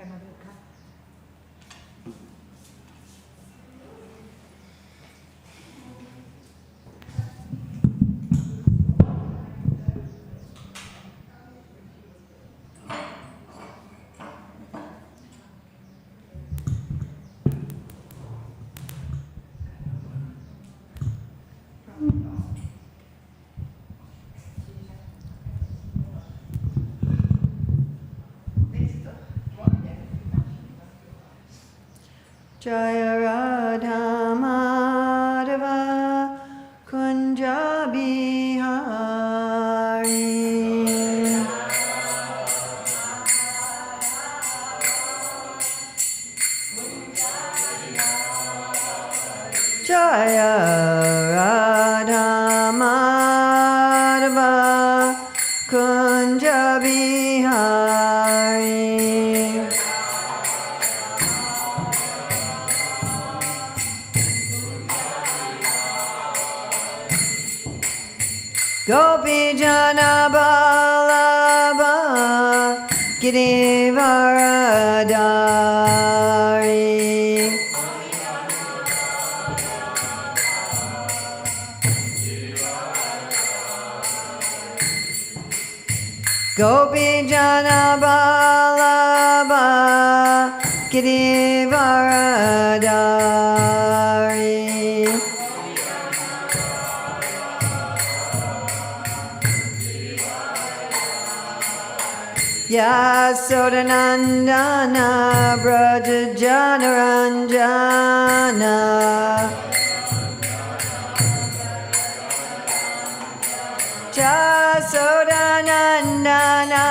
another cup. Jaya Radha Madhava Kunja Bihari Jaya Radha Madhava Kunja Bihari Gopi Jana Balaba Girivaradari Gopi Jana Balaba Girivaradari Yasodanandana Braja Janaranjana Yasodanandana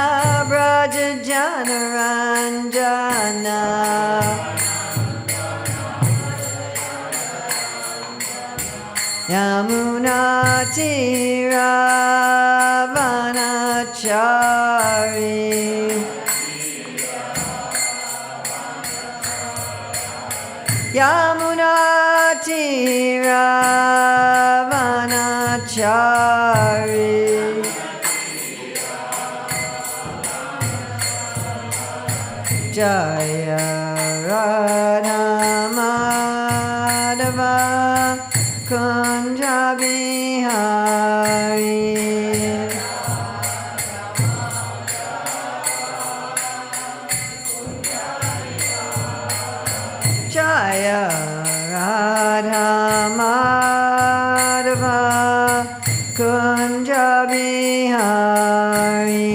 Braja Janaranjana Yamuna Tiravanachari Yamuna Tiravanachari Jaya Radha Madhava Kunja Bihari Jaya Radha Madhava Kunja Bihari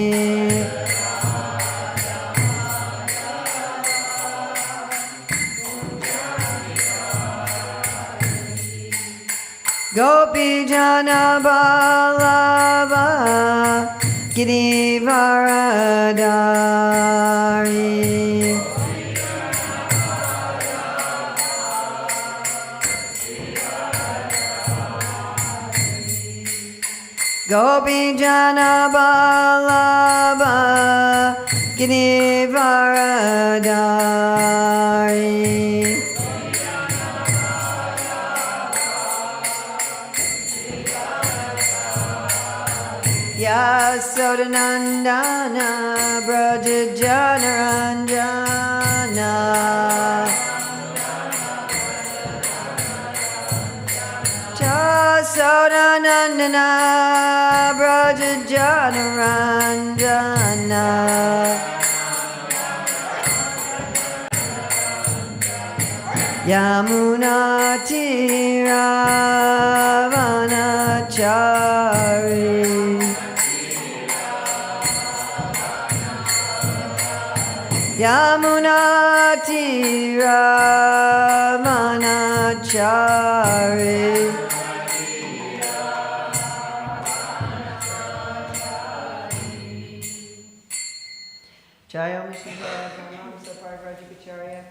Gopi Jana Balava Girivaradari Gopi Jana Balava Girivaradari Yasodanandana Braja Janaranjana Yasodanandana Braja Janaranjana Yamuna Tiravanachari Yamuna Tiravanachari Jaya Mishra Karam Sapar Rajikacharya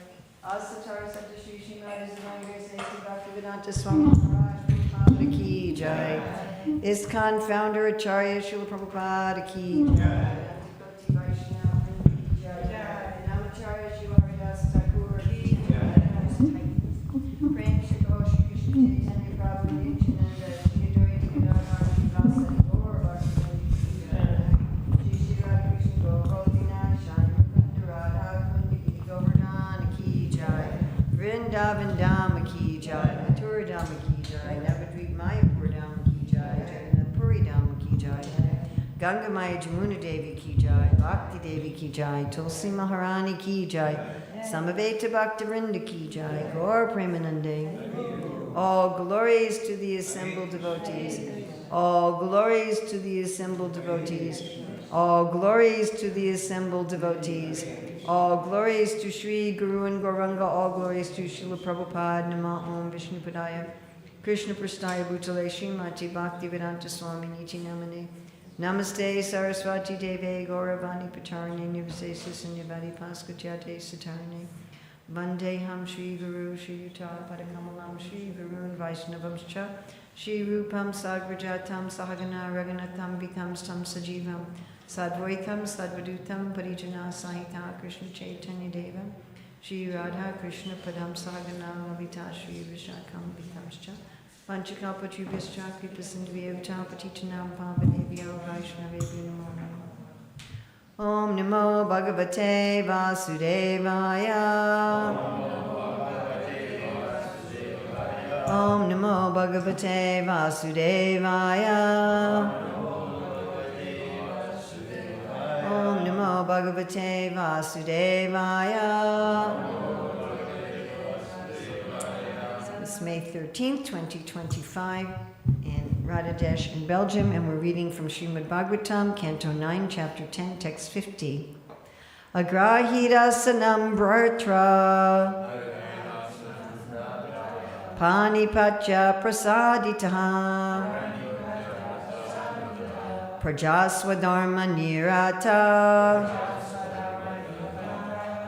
Asatara Santashi Shimad Zananga Sesi Bhaktivedanta Swami Maharaj Prabhupada Ki Jai ISKCON Founder Acharya Srila Prabhupada Ki Jai Vrindavan Dhamma ki jai, Mathura Dhamma ki jai, Navadvip Mayapur Dhamma ki jai, Jagannath Puri Dhamma ki jai, Ganga Maya Jamuna Devi ki jai, Bhakti Devi ki jai, Tulsi Maharani ki jai, Samaveta Bhaktivinoda ki jai, Gaur Premanande. All glories to the assembled devotees. All glories to the assembled devotees. All glories to the assembled devotees. All glories to Sri Guru and Gauranga. All glories to Srila Prabhupada. Nama Om Vishnu Padaya. Krishna Prastaya Bhutale Srimati Bhakti Vedanta Swami Niti Namane. Namaste Saraswati Deve Gauravani Pacharane Nivasesa Sanyavadi Paskatyate Satarane. Vandeham Shri Guru Shri Yuta Padakamalam Shri Guru and Vaishnavamscha Shri Rupam Sagrajatam Sahagana Raghunatham Vikam Tam Sajivam Sadvaitam Sadvadutam Parijana Sahita Krishna Chaitanya Devam Shri Radha Krishna Padam Sahagana Lavita Shri Vishakam Vikamscha Panchakalpachubhischa Kripasindhviyavcha Patitanam Pavanebhyo Vaishnavebhyo Namo Namo. Om Namo Bhagavate Vasudevaya. Om Namo Bhagavate Vasudevaya. Om Namo Bhagavate Vasudevaya. It's May 13th, 2025. Radhadesh in Belgium, and we're reading from Srimad Bhagavatam, Canto 9, Chapter 10, Text 50. Agrahidasanam brartra Panipatya prasaditaha Prajaswadharma nirata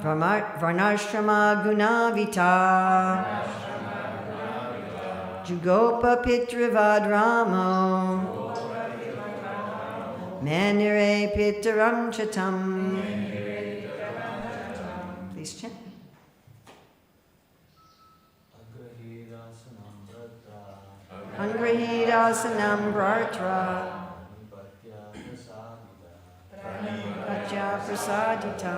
Varnashrama gunavita Jugopa Pitravadramo Manire Pitaram Chatam. Please chant. Angrahidasanam Bratra Pratya Prasadita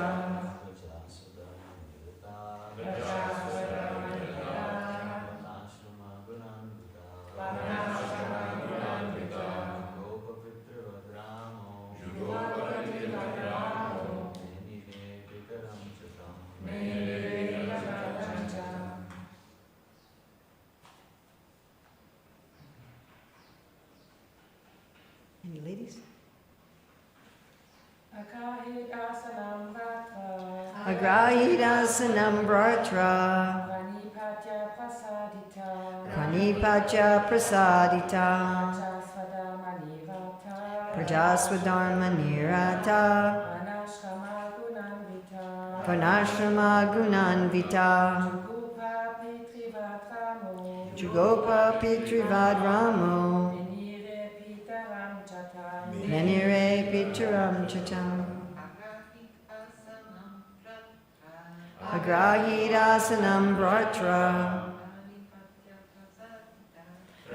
Any ladies? Agrahidasanam Bratra Pranipatya Prasadita Prajaswadharma Nirata Varnashrama Gunanvita Jugopa Pitrivadramo Menire Pitaram Chatam. Agrahidasanam Bratra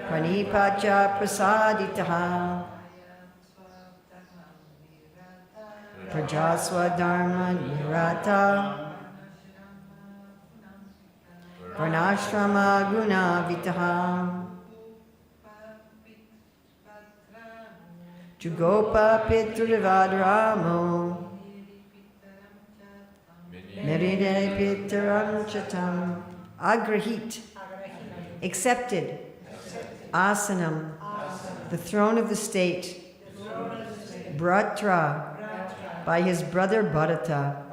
Pranipatya Prasaditaha Prajaswadharma Nirata Varnashrama Gunavitaha Jugopa Pitrivadramo Meride Pitaram Chatam. Agrahit, accepted. Asanam, the throne of the state. Bratra, by his brother Bharata.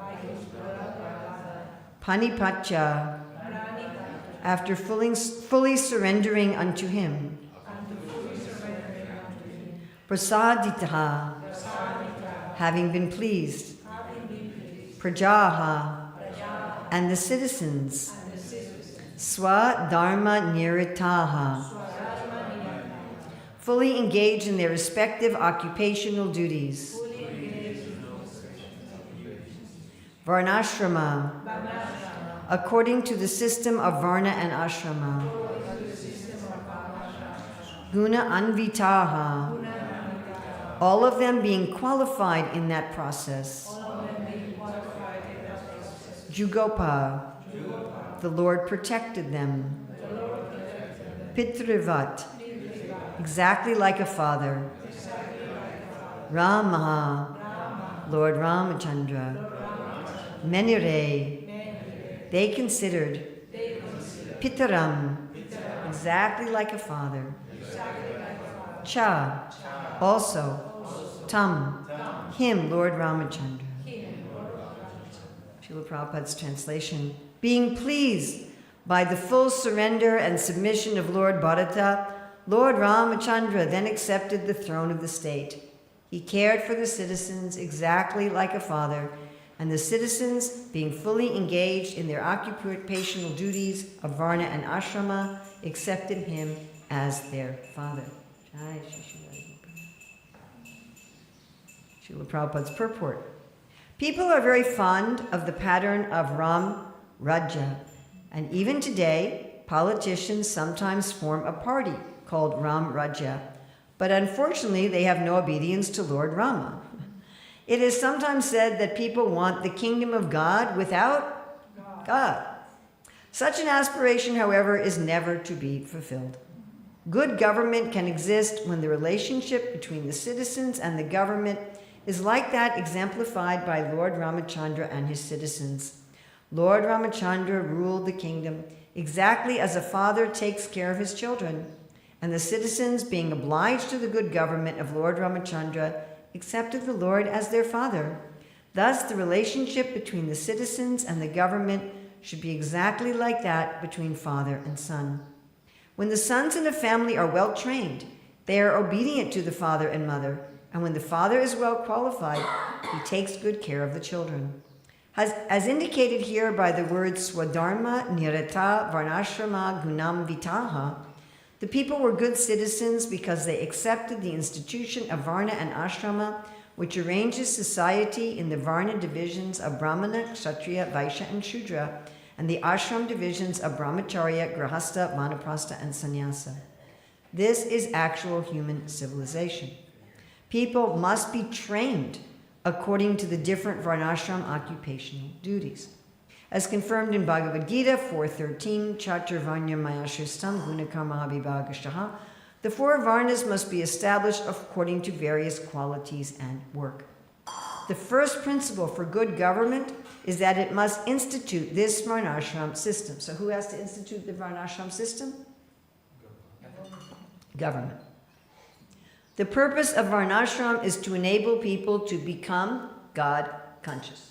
Panipatya, after fully surrendering unto him. Prasaditaha, having been pleased. Prajaha, and the citizens. Swadharma niritaha, fully engaged in their respective occupational duties. Varnashrama, according to the system of Varna and Ashrama. Guna anvitaha, all of them being qualified in that process. Jugopa, The Lord protected them. Pitrivat, exactly like a father. Rama, Lord Ramachandra. Menire, they considered. Pitaram, exactly like a father. Cha, also. Tam, him, Lord Ramachandra. Srila Prabhupada's translation. Being pleased by the full surrender and submission of Lord Bharata, Lord Ramachandra then accepted the throne of the state. He cared for the citizens exactly like a father, and the citizens, being fully engaged in their occupational duties of Varna and Ashrama, accepted him as their father. Srila Prabhupada's purport. People are very fond of the pattern of Ram Rajya, and even today, politicians sometimes form a party called Ram Rajya, but unfortunately they have no obedience to Lord Rama. It is sometimes said that people want the kingdom of God without God. Such an aspiration, however, is never to be fulfilled. Good government can exist when the relationship between the citizens and the government is like that exemplified by Lord Ramachandra and his citizens. Lord Ramachandra ruled the kingdom exactly as a father takes care of his children, and the citizens, being obliged to the good government of Lord Ramachandra, accepted the Lord as their father. Thus, the relationship between the citizens and the government should be exactly like that between father and son. When the sons in a family are well trained, they are obedient to the father and mother, and when the father is well qualified, he takes good care of the children. As indicated here by the words Swadharma Nirata Varnashrama Gunam Vitaha, the people were good citizens because they accepted the institution of Varna and Ashrama, which arranges society in the Varna divisions of Brahmana, Kshatriya, Vaishya, and Shudra, and the Ashram divisions of Brahmacharya, Grahastha, Vanaprastha, and Sannyasa. This is actual human civilization. People must be trained according to the different Varnashram occupational duties. As confirmed in Bhagavad Gita 4.13, Chaturvarnya Mayashristam Gunakarma Vibhagashaha, the four Varnas must be established according to various qualities and work. The first principle for good government is that it must institute this Varnashram system. So who has to institute the Varnashram system? Government. The purpose of Varnashram is to enable people to become God conscious.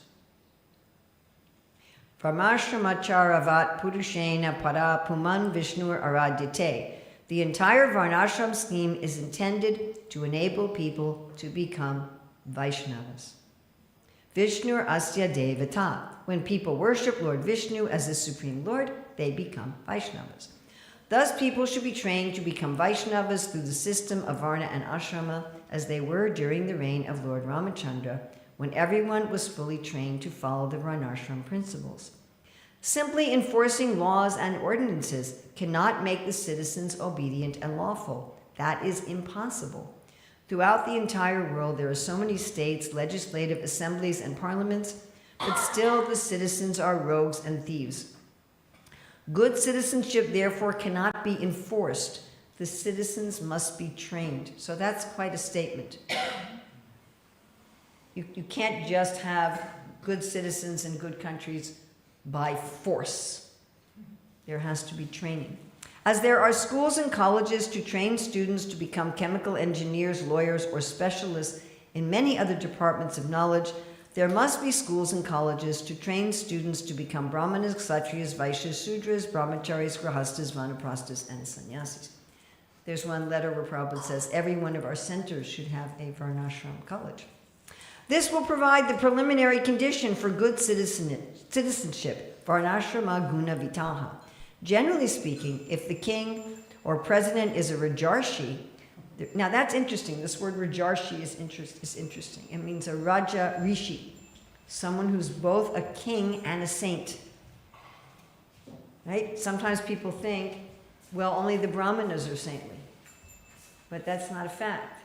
Varnashramachaраvat Purushena Para Puman Vishnur Aradhyate. The entire Varnashram scheme is intended to enable people to become Vaishnavas. Vishnur Asya Devata. When people worship Lord Vishnu as the Supreme Lord, they become Vaishnavas. Thus, people should be trained to become Vaishnavas through the system of Varna and Ashrama, as they were during the reign of Lord Ramachandra, when everyone was fully trained to follow the Varnashram principles. Simply enforcing laws and ordinances cannot make the citizens obedient and lawful. That is impossible. Throughout the entire world, there are so many states, legislative assemblies, and parliaments, but still the citizens are rogues and thieves. Good citizenship, therefore, cannot be enforced. The citizens must be trained. So that's quite a statement. You can't just have good citizens in good countries by force. There has to be training. As there are schools and colleges to train students to become chemical engineers, lawyers, or specialists in many other departments of knowledge, there must be schools and colleges to train students to become Brahmanas, Kshatriyas, Vaishyas, Sudras, Brahmacharis, Grahastas, Vanaprasthas, and Sannyasis. There's one letter where Prabhupada says every one of our centers should have a Varnashram college. This will provide the preliminary condition for good citizenship, Varnashrama Guna Vitaha. Generally speaking, if the king or president is a Rajarshi, now that's interesting. This word Rajarshi is interesting. It means a Raja Rishi, someone who's both a king and a saint. Right? Sometimes people think, well, only the Brahmanas are saintly. But that's not a fact.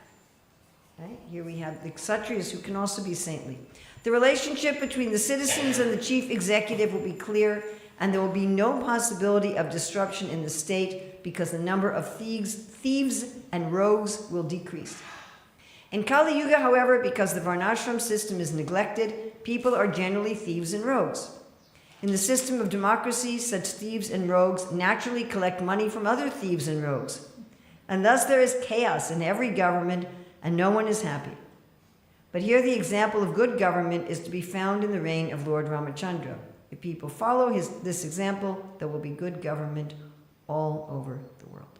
Right? Here we have the Kshatriyas who can also be saintly. The relationship between the citizens and the chief executive will be clear, and there will be no possibility of disruption in the state because the number of thieves and rogues will decrease. In Kali Yuga, however, because the varnashram system is neglected, people are generally thieves and rogues. In the system of democracy, such thieves and rogues naturally collect money from other thieves and rogues. And thus there is chaos in every government, and no one is happy. But here the example of good government is to be found in the reign of Lord Ramachandra. If people follow this example, there will be good government all over the world.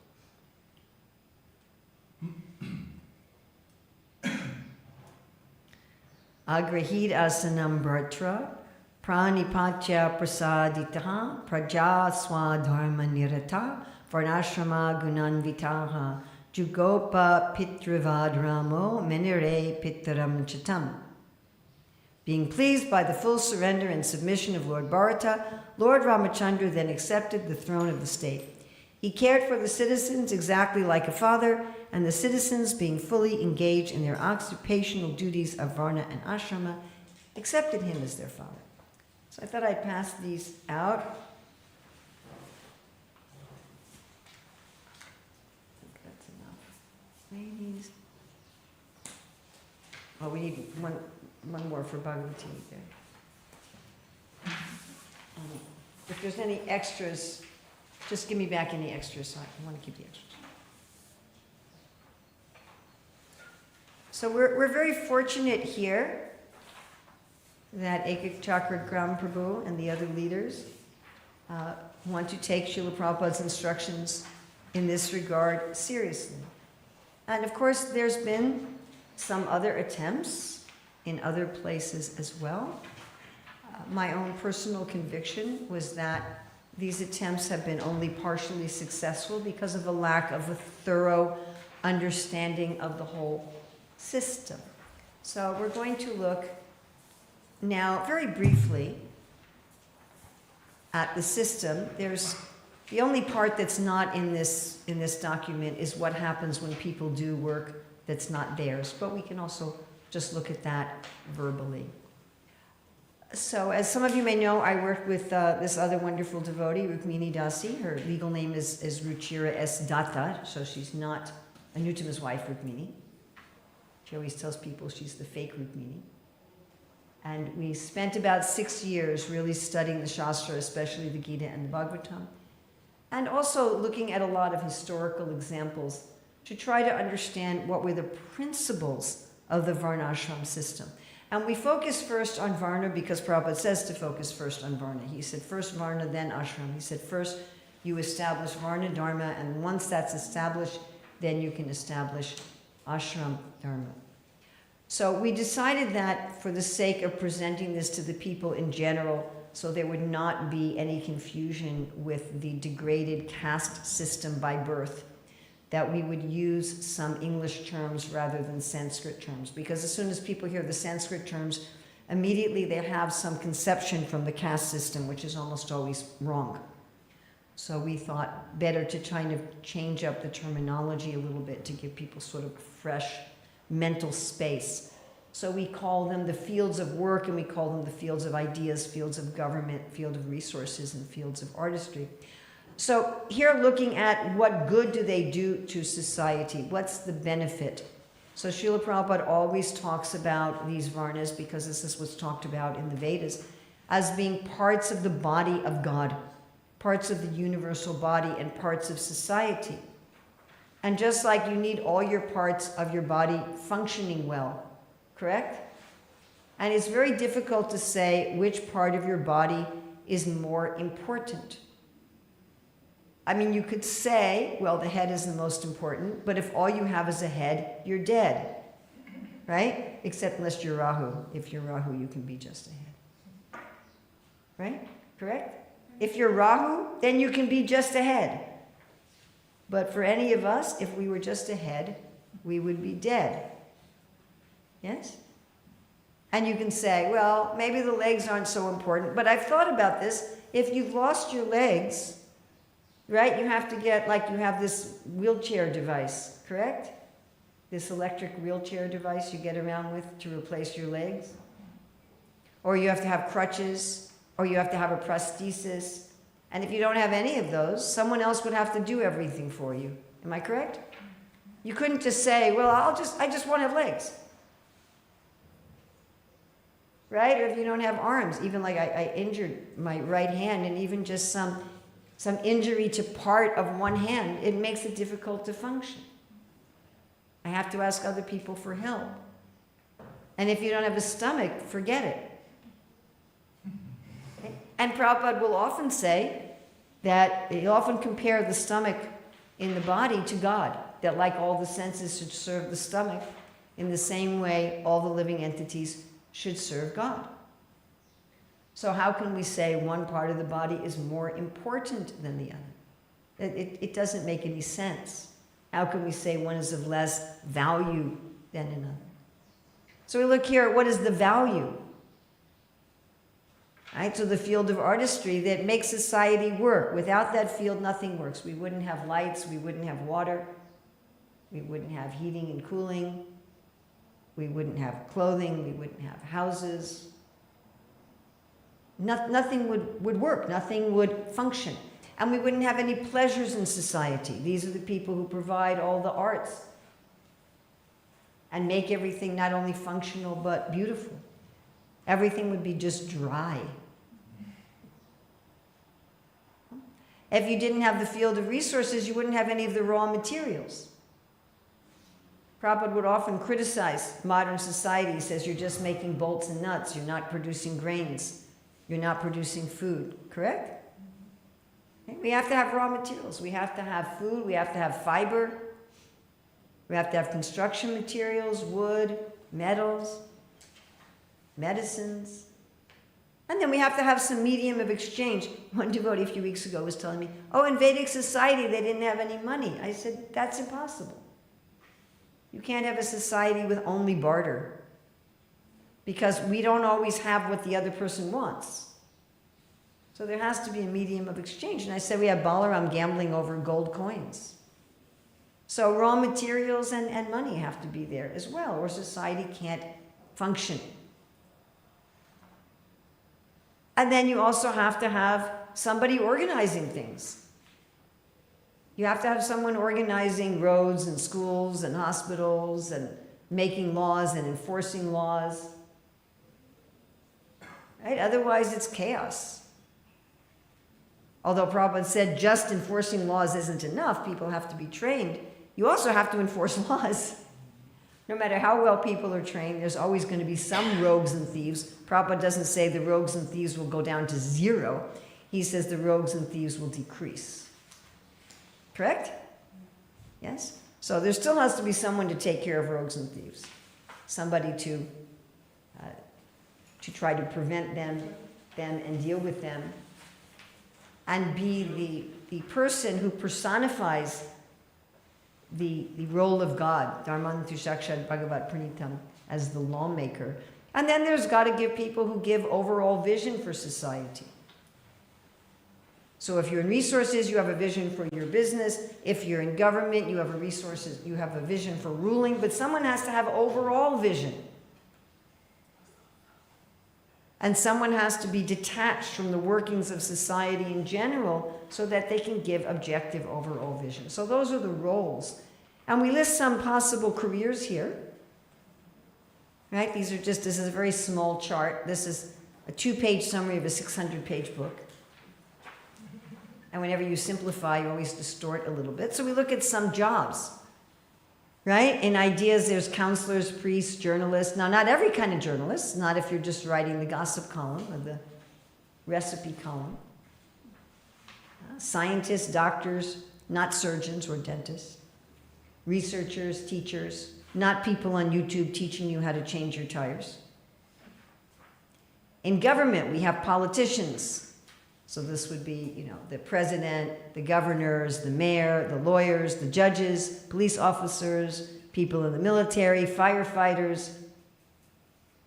Agrahid asanam bhartra, pranipatya prasaditaha, praja swadharma nirata, varnashrama gunanvitaha, jugopa pitrivadramo menire pitaram chatam. Being pleased by the full surrender and submission of Lord Bharata, Lord Ramachandra then accepted the throne of the state. He cared for the citizens exactly like a father, and the citizens, being fully engaged in their occupational duties of Varna and Ashrama, accepted him as their father. So I thought I'd pass these out. I think that's enough. Ladies. Oh, we need one more for Bhagavati there. If there's any extras, just give me back any extras, so I want to keep the extras. So we're very fortunate here that Ekak Chakra Gram Prabhu and the other leaders want to take Srila Prabhupada's instructions in this regard seriously. And of course, there's been some other attempts in other places as well. My own personal conviction was that these attempts have been only partially successful because of a lack of a thorough understanding of the whole system. So we're going to look now very briefly at the system. There's the only part that's not in this document is what happens when people do work that's not theirs, but we can also just look at that verbally. So as some of you may know, I work with this other wonderful devotee, Rukmini Dasi. Her legal name is Ruchira S. Datta, so she's not Anutama's wife, Rukmini. She always tells people she's the fake Rukmini. And we spent about 6 years really studying the Shastra, especially the Gita and the Bhagavatam, and also looking at a lot of historical examples to try to understand what were the principles of the Varnashram system. And we focus first on Varna because Prabhupada says to focus first on Varna. He said first Varna, then Ashram. He said first you establish Varna Dharma, and once that's established, then you can establish Ashram Dharma. So we decided that for the sake of presenting this to the people in general, so there would not be any confusion with the degraded caste system by birth, that we would use some English terms rather than Sanskrit terms. Because as soon as people hear the Sanskrit terms, immediately they have some conception from the caste system, which is almost always wrong. So we thought better to kind of change up the terminology a little bit to give people sort of fresh mental space. So we call them the fields of work, and we call them the fields of ideas, fields of government, field of resources, and fields of artistry. So here looking at what good do they do to society? What's the benefit? So Srila Prabhupada always talks about these varnas, because this is what's talked about in the Vedas, as being parts of the body of God, parts of the universal body and parts of society. And just like you need all your parts of your body functioning well, correct? And it's very difficult to say which part of your body is more important. I mean, you could say, well, the head is the most important, but if all you have is a head, you're dead, right? Except unless you're Rahu. If you're Rahu, you can be just a head. Right? Correct? If you're Rahu, then you can be just a head. But for any of us, if we were just a head, we would be dead. Yes? And you can say, well, maybe the legs aren't so important, but I've thought about this. If you've lost your legs, right, you have to get, like you have this wheelchair device, correct? This electric wheelchair device you get around with to replace your legs. Or you have to have crutches, or you have to have a prosthesis, And if you don't have any of those, someone else would have to do everything for you. Am I correct? You couldn't just say, well, I just want to have legs. Right? Or if you don't have arms, even like I injured my right hand, and even just some injury to part of one hand, it makes it difficult to function. I have to ask other people for help. And if you don't have a stomach, forget it. Okay? And Prabhupada will often say that he'll often compare the stomach in the body to God, that like all the senses should serve the stomach, in the same way all the living entities should serve God. So how can we say one part of the body is more important than the other? It doesn't make any sense. How can we say one is of less value than another? So we look here at what is the value? Right? So the field of artistry that makes society work. Without that field, nothing works. We wouldn't have lights, we wouldn't have water, we wouldn't have heating and cooling, we wouldn't have clothing, we wouldn't have houses. Nothing would work, nothing would function. And we wouldn't have any pleasures in society. These are the people who provide all the arts and make everything not only functional but beautiful. Everything would be just dry. If you didn't have the field of resources, you wouldn't have any of the raw materials. Prabhupada would often criticize modern society. He says, you're just making bolts and nuts. You're not producing grains. You're not producing food. Correct? Okay? We have to have raw materials. We have to have food. We have to have fiber. We have to have construction materials, wood, metals, medicines. And then we have to have some medium of exchange. One devotee a few weeks ago was telling me, oh, in Vedic society, they didn't have any money. I said, that's impossible. You can't have a society with only barter, because we don't always have what the other person wants. So there has to be a medium of exchange. And I said, we have Balaram gambling over gold coins. So raw materials and money have to be there as well, or society can't function. And then you also have to have somebody organizing things. You have to have someone organizing roads and schools and hospitals and making laws and enforcing laws. Right? Otherwise, it's chaos. Although Prabhupada said just enforcing laws isn't enough, people have to be trained. You also have to enforce laws. No matter how well people are trained, there's always going to be some rogues and thieves. Prabhupada doesn't say the rogues and thieves will go down to zero. He says the rogues and thieves will decrease. Correct? Yes? So there still has to be someone to take care of rogues and thieves. Somebody to try to prevent them and deal with them. And be the person who personifies the role of God, Dharmantu Sakshat Bhagavat Pranitam, as the lawmaker. And then there's got to give people who give overall vision for society. So if you're in resources, you have a vision for your business. If you're in government, you have you have a vision for ruling, but someone has to have overall vision. And someone has to be detached from the workings of society in general so that they can give objective overall vision. So those are the roles. And we list some possible careers here. Right? This is a very small chart. This is a 2-page summary of a 600-page book. And whenever you simplify, you always distort a little bit. So we look at some jobs. Right? In ideas, there's counselors, priests, journalists. Now, not every kind of journalist, not if you're just writing the gossip column or the recipe column. Scientists, doctors, not surgeons or dentists. Researchers, teachers, not people on YouTube teaching you how to change your tires. In government, we have politicians. So this would be, the president, the governors, the mayor, the lawyers, the judges, police officers, people in the military, firefighters,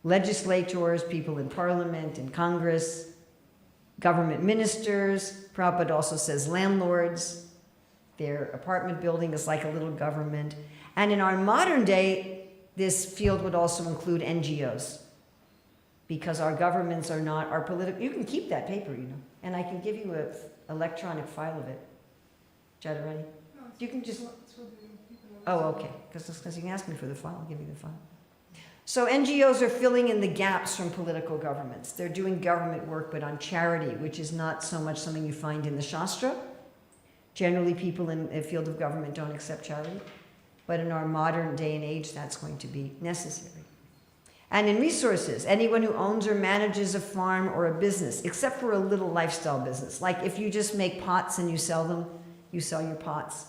legislators, people in parliament and Congress, government ministers. Prabhupada also says landlords. Their apartment building is like a little government. And in our modern day, this field would also include NGOs. because our governments are not, our political, you can keep that paper, and I can give you an electronic file of it. Got it ready? No, You can just, it's for the people. oh, okay, because you can ask me for the file, I'll give you the file. So NGOs are filling in the gaps from political governments. They're doing government work, but on charity, which is not so much something you find in the Shastra. Generally, people in the field of government don't accept charity. But in our modern day and age, that's going to be necessary. And in resources, anyone who owns or manages a farm or a business, except for a little lifestyle business. Like if you just make pots and you sell them, you sell your pots.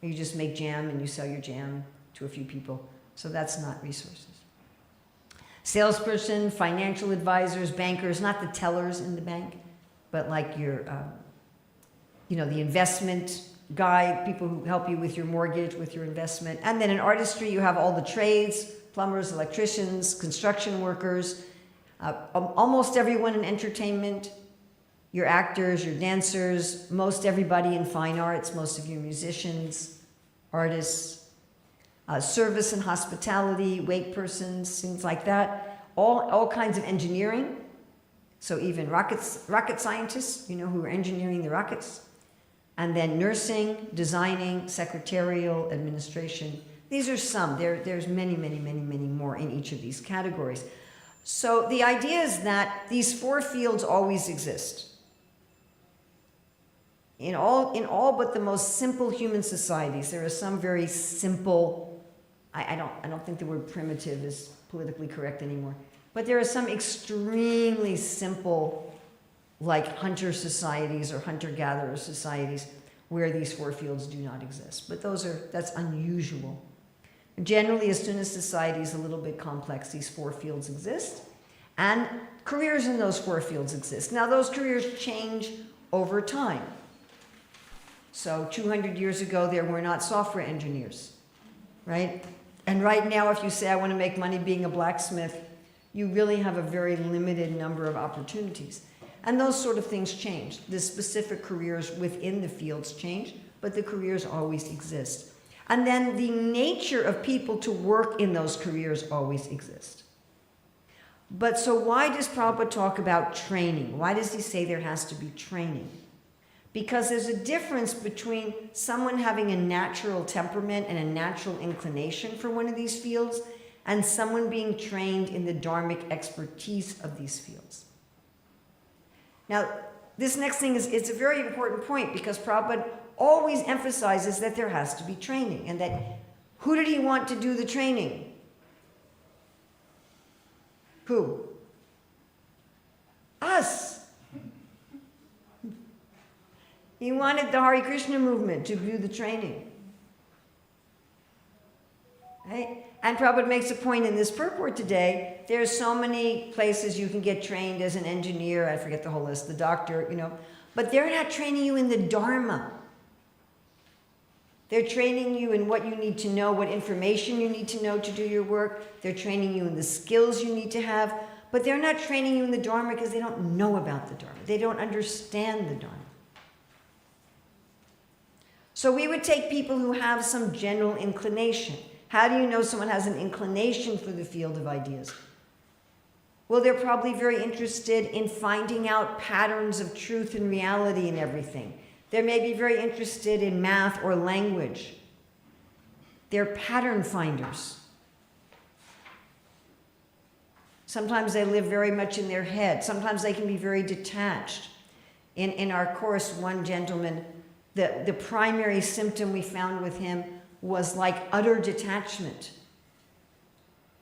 Or you just make jam and you sell your jam to a few people. So that's not resources. Salesperson, financial advisors, bankers, not the tellers in the bank, but like your, the investment guy, people who help you with your mortgage, with your investment. And then in artistry, you have all the trades, plumbers, electricians, construction workers, almost everyone in entertainment, your actors, your dancers, most everybody in fine arts, most of you musicians, artists, service and hospitality, wait persons, things like that. All kinds of engineering. So even rocket scientists, who are engineering the rockets. And then nursing, designing, secretarial, administration. These are some. There's many, many, many, many more in each of these categories. So the idea is that these four fields always exist. In all but the most simple human societies, there are some very simple, I don't think the word primitive is politically correct anymore, but there are some extremely simple, like hunter societies or hunter-gatherer societies, where these four fields do not exist. But that's unusual. Generally, as soon as society is a little bit complex, these four fields exist, and careers in those four fields exist. Now, those careers change over time. So 200 years ago, there were not software engineers, right? And right now, if you say, I want to make money being a blacksmith, you really have a very limited number of opportunities. And those sort of things change. The specific careers within the fields change, but the careers always exist. And then the nature of people to work in those careers always exist. But so why does Prabhupada talk about training? Why does he say there has to be training? Because there's a difference between someone having a natural temperament and a natural inclination for one of these fields and someone being trained in the dharmic expertise of these fields. Now, this next thing it's a very important point because Prabhupada always emphasizes that there has to be training and that who did he want to do the training? Who? Us. He wanted the Hare Krishna movement to do the training. Right? And Prabhupada makes a point in this purport today. There are so many places you can get trained as an engineer, I forget the whole list, the doctor, but they're not training you in the Dharma. They're training you in what you need to know, what information you need to know to do your work. They're training you in the skills you need to have, but they're not training you in the Dharma because they don't know about the Dharma. They don't understand the Dharma. So we would take people who have some general inclination. How do you know someone has an inclination for the field of ideas? Well, they're probably very interested in finding out patterns of truth and reality in everything. They may be very interested in math or language. They're pattern finders. Sometimes they live very much in their head. Sometimes they can be very detached. In our course, one gentleman, the primary symptom we found with him was like utter detachment.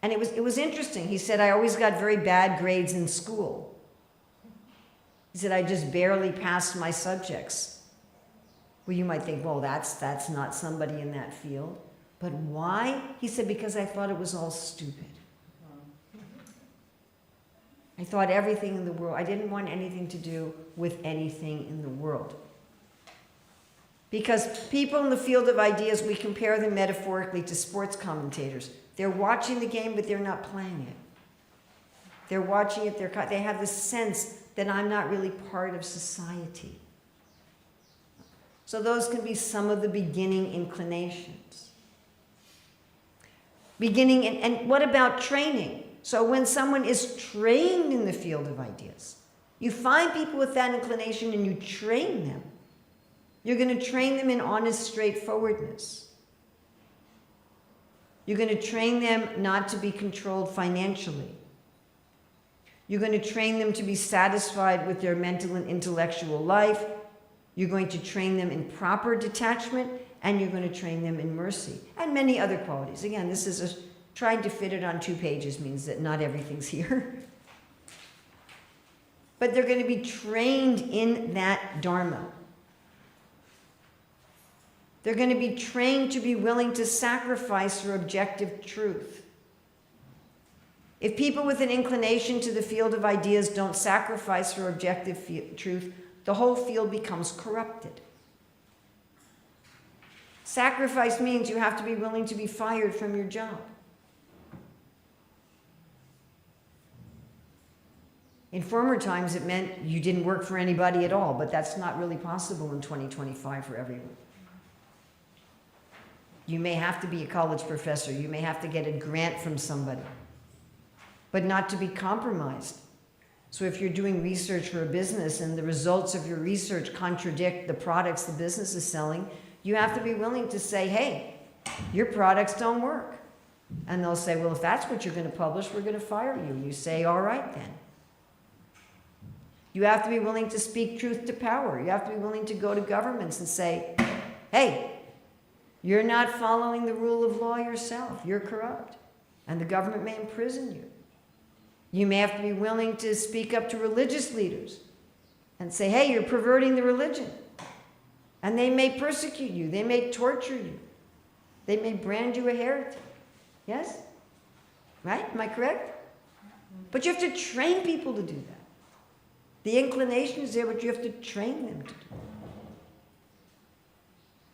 And it was interesting. He said, I always got very bad grades in school. He said, I just barely passed my subjects. Well, you might think, well, that's not somebody in that field. But why? He said, because I thought it was all stupid. I thought everything in the world, I didn't want anything to do with anything in the world. Because people in the field of ideas, we compare them metaphorically to sports commentators. They're watching the game, but they're not playing it. They're watching it, they have the sense that I'm not really part of society. So those can be some of the beginning inclinations. And what about training? So when someone is trained in the field of ideas, you find people with that inclination and you train them. You're going to train them in honest straightforwardness. You're going to train them not to be controlled financially. You're going to train them to be satisfied with their mental and intellectual life. You're going to train them in proper detachment, and you're going to train them in mercy, and many other qualities. Again, this is trying to fit it on 2 pages means that not everything's here. But they're going to be trained in that Dharma. They're going to be trained to be willing to sacrifice for objective truth. If people with an inclination to the field of ideas don't sacrifice for objective truth, the whole field becomes corrupted. Sacrifice means you have to be willing to be fired from your job. In former times, it meant you didn't work for anybody at all, but that's not really possible in 2025 for everyone. You may have to be a college professor. You may have to get a grant from somebody, but not to be compromised. So if you're doing research for a business and the results of your research contradict the products the business is selling, you have to be willing to say, hey, your products don't work. And they'll say, well, if that's what you're going to publish, we're going to fire you. You say, all right then. You have to be willing to speak truth to power. You have to be willing to go to governments and say, hey, you're not following the rule of law yourself. You're corrupt. And the government may imprison you. You may have to be willing to speak up to religious leaders and say, hey, you're perverting the religion. And they may persecute you. They may torture you. They may brand you a heretic. Yes? Right? Am I correct? But you have to train people to do that. The inclination is there, but you have to train them to do it.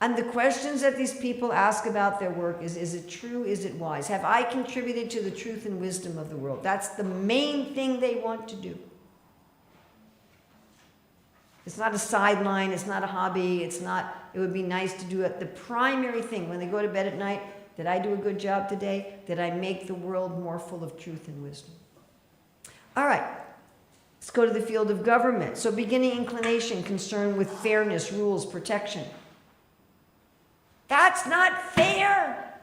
And the questions that these people ask about their work is it true? Is it wise? Have I contributed to the truth and wisdom of the world? That's the main thing they want to do. It's not a sideline. It's not a hobby. It's not, it would be nice to do it. The primary thing when they go to bed at night, did I do a good job today? Did I make the world more full of truth and wisdom? All right. Let's go to the field of government. So beginning inclination concerned with fairness, rules, protection. That's not fair.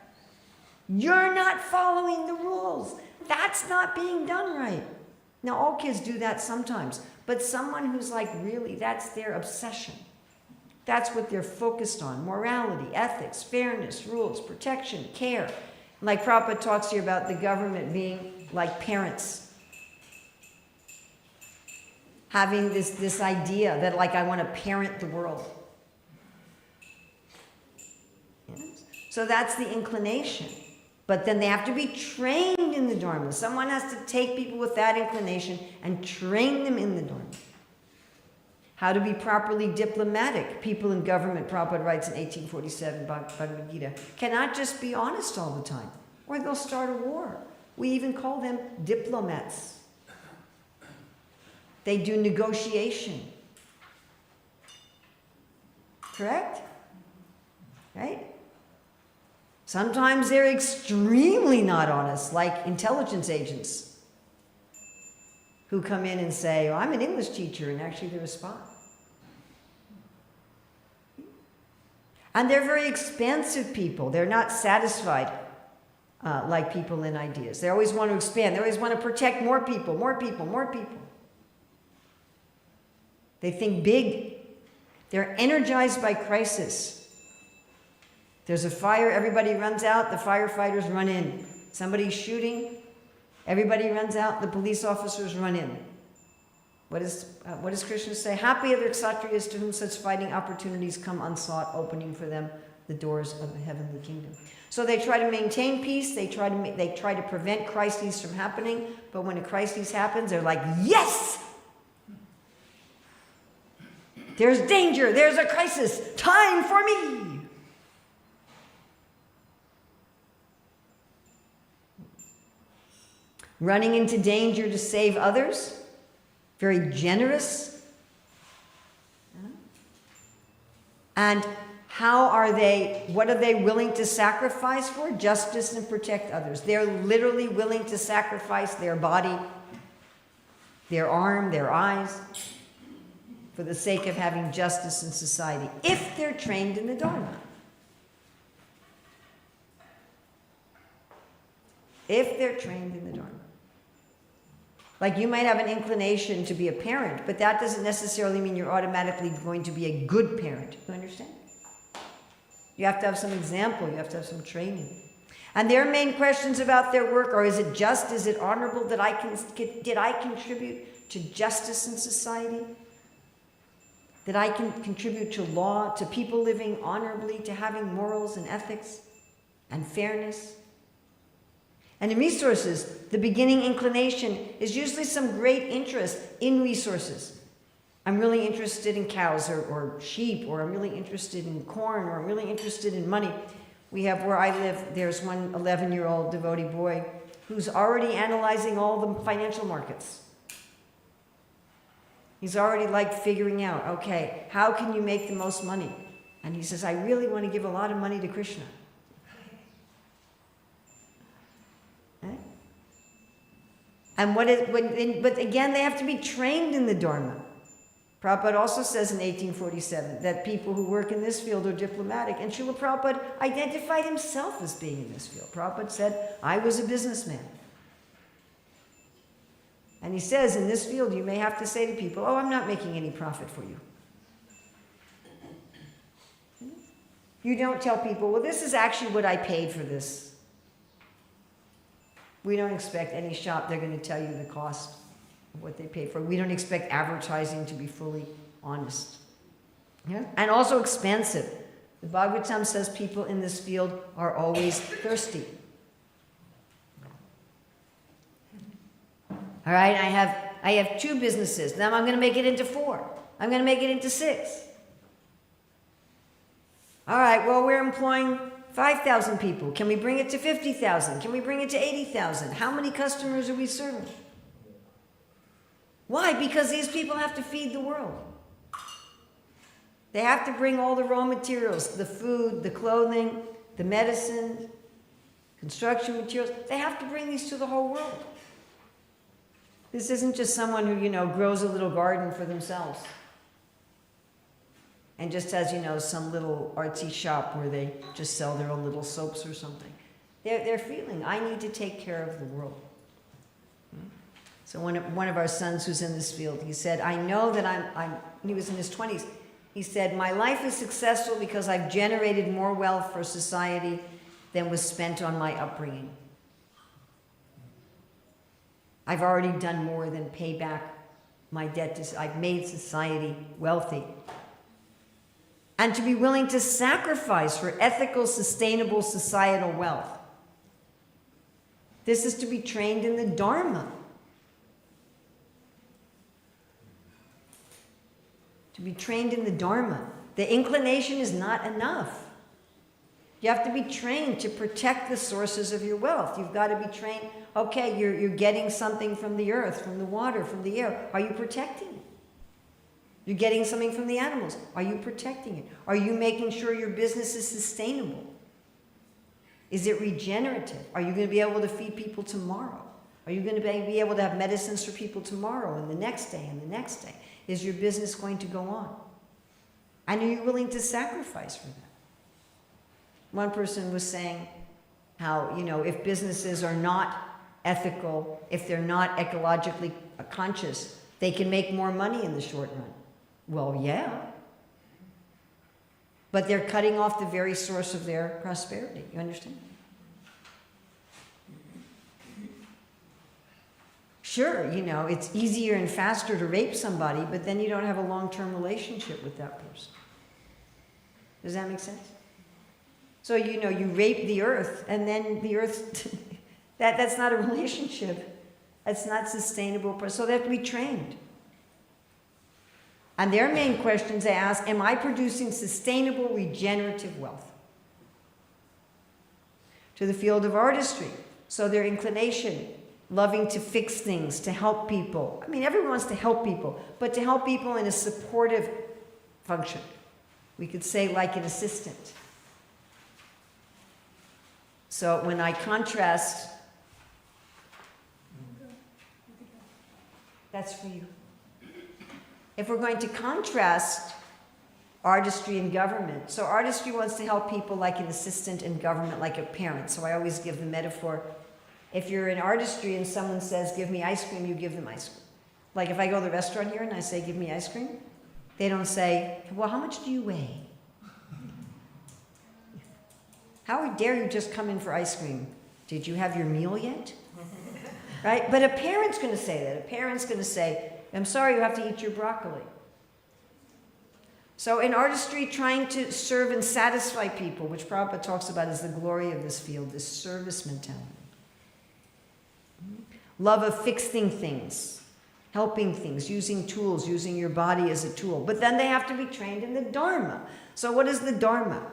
You're not following the rules. That's not being done right. Now, all kids do that sometimes, but someone who's like really, that's their obsession. That's what they're focused on. Morality, ethics, fairness, rules, protection, care. Like Prabhupada talks here about the government being like parents. Having this idea that like I want to parent the world. Yes? So that's the inclination. But then they have to be trained in the Dharma. Someone has to take people with that inclination and train them in the Dharma. How to be properly diplomatic. People in government, Prabhupada writes in 1847, Bhagavad Gita, cannot just be honest all the time, or they'll start a war. We even call them diplomats. They do negotiation. Correct? Right? Sometimes they're extremely not honest, like intelligence agents who come in and say, oh, I'm an English teacher, and actually they're a spy. And they're very expansive people. They're not satisfied like people in ideas. They always want to expand. They always want to protect more people, more people, more people. They think big. They're energized by crisis. There's a fire, everybody runs out, the firefighters run in. Somebody's shooting, everybody runs out, the police officers run in. What does Krishna say? Happy are the Kshatriyas to whom such fighting opportunities come unsought, opening for them the doors of the heavenly kingdom. So they try to maintain peace, they try to prevent crises from happening, but when a crisis happens, they're like, yes! There's danger, there's a crisis, time for me! Running into danger to save others, very generous. And what are they willing to sacrifice for? Justice and protect others. They're literally willing to sacrifice their body, their arm, their eyes, for the sake of having justice in society, if they're trained in the Dharma. If they're trained in the Dharma. Like you might have an inclination to be a parent, but that doesn't necessarily mean you're automatically going to be a good parent. You understand? You have to have some example. You have to have some training. And their main questions about their work are, is it just, is it honorable, did I contribute to justice in society? That I can contribute to law, to people living honorably, to having morals and ethics and fairness? And in resources, the beginning inclination is usually some great interest in resources. I'm really interested in cows or sheep, or I'm really interested in corn, or I'm really interested in money. We have, where I live, there's one 11-year-old devotee boy who's already analyzing all the financial markets. He's already like figuring out, okay, how can you make the most money? And he says, I really want to give a lot of money to Krishna. Okay? And but again, they have to be trained in the Dharma. Prabhupada also says in 1847 that people who work in this field are diplomatic. And Srila Prabhupada identified himself as being in this field. Prabhupada said, I was a businessman. And he says, in this field, you may have to say to people, oh, I'm not making any profit for you. You don't tell people, well, this is actually what I paid for this. We don't expect any shop, they're going to tell you the cost of what they paid for. We don't expect advertising to be fully honest. Yeah? And also expensive. The Bhagavatam says people in this field are always thirsty. All right, I have 2 businesses. Now I'm going to make it into 4. I'm going to make it into 6. All right, well, we're employing 5,000 people. Can we bring it to 50,000? Can we bring it to 80,000? How many customers are we serving? Why? Because these people have to feed the world. They have to bring all the raw materials, the food, the clothing, the medicine, construction materials. They have to bring these to the whole world. This isn't just someone who, grows a little garden for themselves and just has, some little artsy shop where they just sell their own little soaps or something. They're feeling, I need to take care of the world. So one of our sons who's in this field, he said, I know that he was in his 20s. He said, my life is successful because I've generated more wealth for society than was spent on my upbringing. I've already done more than pay back my debt. I've made society wealthy. And to be willing to sacrifice for ethical, sustainable, societal wealth. This is to be trained in the Dharma. To be trained in the Dharma. The inclination is not enough. You have to be trained to protect the sources of your wealth. You've got to be trained. Okay, you're getting something from the earth, from the water, from the air. Are you protecting it? You're getting something from the animals. Are you protecting it? Are you making sure your business is sustainable? Is it regenerative? Are you going to be able to feed people tomorrow? Are you going to be able to have medicines for people tomorrow and the next day and the next day? Is your business going to go on? And are you willing to sacrifice for that? One person was saying how, if businesses are not ethical, if they're not ecologically conscious, they can make more money in the short run. Well, yeah. But they're cutting off the very source of their prosperity. You understand? Sure, it's easier and faster to rape somebody, but then you don't have a long-term relationship with that person. Does that make sense? So, you rape the earth, and then the earth, that's not a relationship. That's not sustainable. So they have to be trained. And their main questions they ask, am I producing sustainable, regenerative wealth? To the field of artistry. So their inclination, loving to fix things, to help people. I mean, everyone wants to help people, but to help people in a supportive function. We could say like an assistant. So when I contrast, that's for you. If we're going to contrast artistry and government, so artistry wants to help people like an assistant, in government like a parent. So I always give the metaphor, if you're in artistry and someone says, give me ice cream, you give them ice cream. Like if I go to the restaurant here and I say, give me ice cream, they don't say, well, how much do you weigh? How dare you just come in for ice cream? Did you have your meal yet? Right? But a parent's going to say that. A parent's going to say, I'm sorry, you have to eat your broccoli. So in artistry, trying to serve and satisfy people, which Prabhupada talks about as the glory of this field, this service mentality. Love of fixing things, helping things, using tools, using your body as a tool. But then they have to be trained in the Dharma. So what is the Dharma?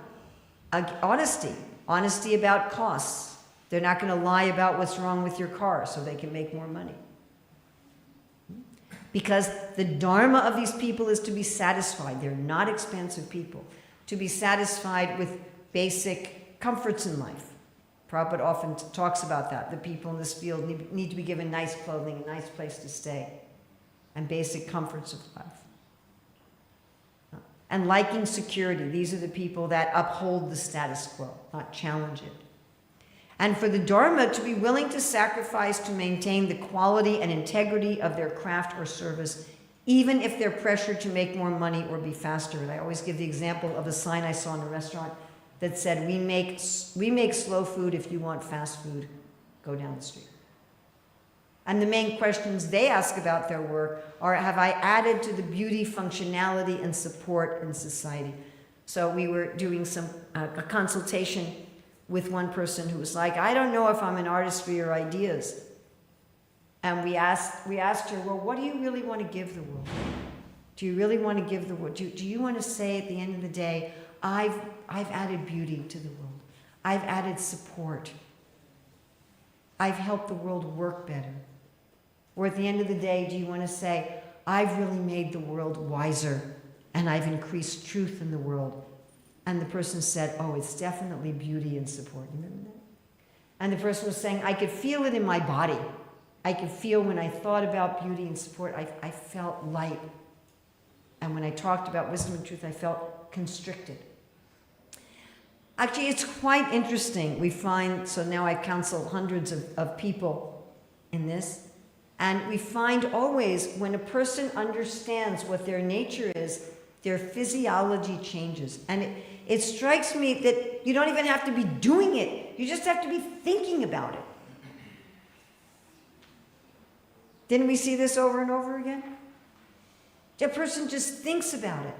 Honesty. Honesty about costs. They're not going to lie about what's wrong with your car so they can make more money. Because the Dharma of these people is to be satisfied. They're not expansive people. To be satisfied with basic comforts in life. Prabhupada often talks about that. The people in this field need to be given nice clothing, a nice place to stay, and basic comforts of life. And liking security. These are the people that uphold the status quo, not challenge it. And for the Dharma to be willing to sacrifice to maintain the quality and integrity of their craft or service, even if they're pressured to make more money or be faster. And I always give the example of a sign I saw in a restaurant that said, we make slow food. If you want fast food, go down the street. And the main questions they ask about their work are, have I added to the beauty, functionality, and support in society? So we were doing a consultation with one person who was like, I don't know if I'm in artistry or ideas. And we asked her, well, what do you really want to give the world? Do you really want to give the world? Do you want to say at the end of the day, I've added beauty to the world. I've added support. I've helped the world work better. Or at the end of the day, do you want to say, I've really made the world wiser and I've increased truth in the world? And the person said, oh, it's definitely beauty and support. You remember that? And the person was saying, I could feel it in my body. I could feel when I thought about beauty and support, I felt light. And when I talked about wisdom and truth, I felt constricted. Actually, it's quite interesting. We find, so now I counsel hundreds of people in this, and we find always when a person understands what their nature is, their physiology changes. And it strikes me that you don't even have to be doing it. You just have to be thinking about it. Didn't we see this over and over again? The person just thinks about it.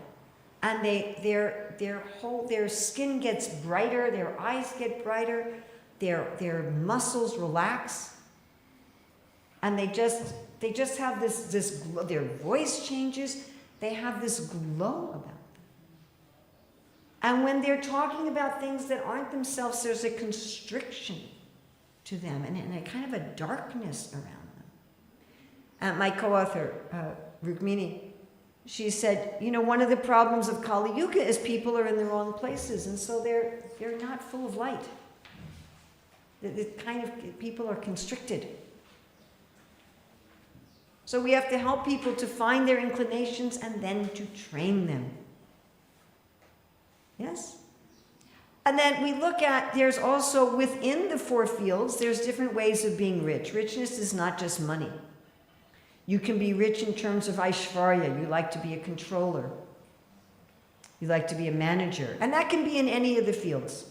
And their skin gets brighter, their eyes get brighter, their muscles relax. And they just have this glow. Their voice changes. They have this glow about them. And when they're talking about things that aren't themselves, there's a constriction to them and a kind of a darkness around them. And my co-author, Rukmini, she said, one of the problems of Kali Yuga is people are in the wrong places, and so they're not full of light. People are constricted. So we have to help people to find their inclinations and then to train them. Yes? And then we look at, there's also within the four fields, there's different ways of being rich. Richness is not just money. You can be rich in terms of Aishvarya. You like to be a controller. You like to be a manager. And that can be in any of the fields.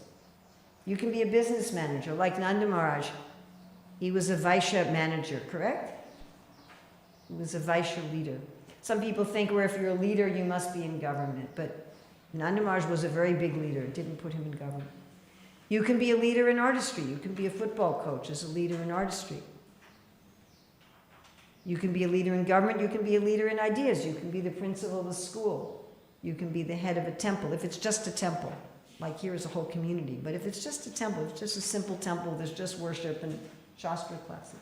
You can be a business manager, like Nanda Maharaj. He was a Vaishya manager, correct? He was a Vaishya leader. Some people think, well, if you're a leader, you must be in government. But Nanda Maharaj was a very big leader. It didn't put him in government. You can be a leader in artistry. You can be a football coach as a leader in artistry. You can be a leader in government. You can be a leader in ideas. You can be the principal of a school. You can be the head of a temple. If it's just a temple, like here is a whole community. But if it's just a temple, it's just a simple temple, there's just worship and Shastra classes.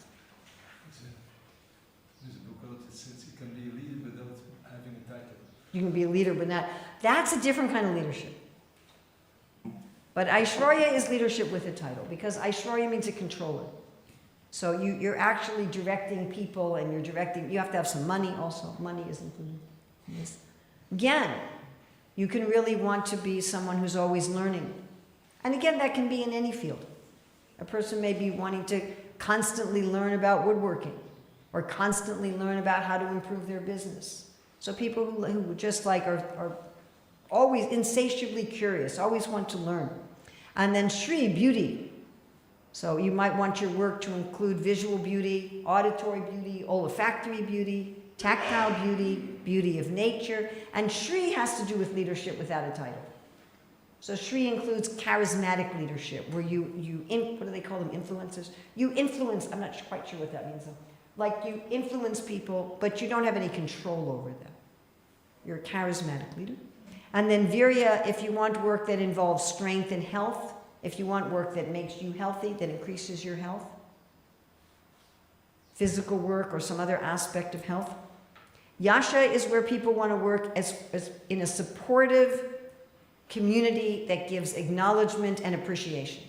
There's a book out that says you can be a leader without having a title. You can be a leader, but not. That's a different kind of leadership. But Aishwarya is leadership with a title, because Aishwarya means a controller. So you're actually directing people, and you have to have some money also. Money is included in this. Again, you can really want to be someone who's always learning. And again, that can be in any field. A person may be wanting to constantly learn about woodworking, or constantly learn about how to improve their business. So people who just like are always insatiably curious, always want to learn. And then Shri, beauty. So you might want your work to include visual beauty, auditory beauty, olfactory beauty, tactile beauty, beauty of nature. And Shri has to do with leadership without a title. So Shri includes charismatic leadership, where what do they call them, influencers? You influence, I'm not quite sure what that means though. Like you influence people, but you don't have any control over them. You're a charismatic leader. And then Virya, if you want work that involves strength and health, if you want work that makes you healthy, that increases your health, physical work or some other aspect of health. Yasha is where people want to work as in a supportive community that gives acknowledgement and appreciation,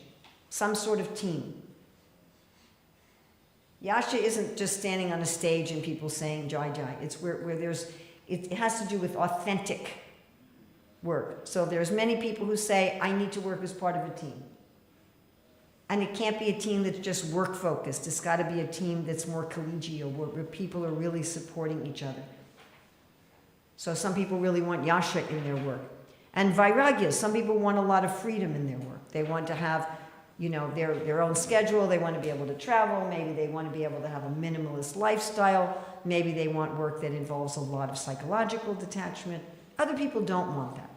some sort of team. Yasha isn't just standing on a stage and people saying jai jai. It's where it has to do with authentic work. So there's many people who say, I need to work as part of a team. And it can't be a team that's just work focused. It's got to be a team that's more collegial, where people are really supporting each other. So some people really want yasha in their work. And vairagya, some people want a lot of freedom in their work. They want to have, their own schedule. They want to be able to travel. Maybe they want to be able to have a minimalist lifestyle. Maybe they want work that involves a lot of psychological detachment. Other people don't want that.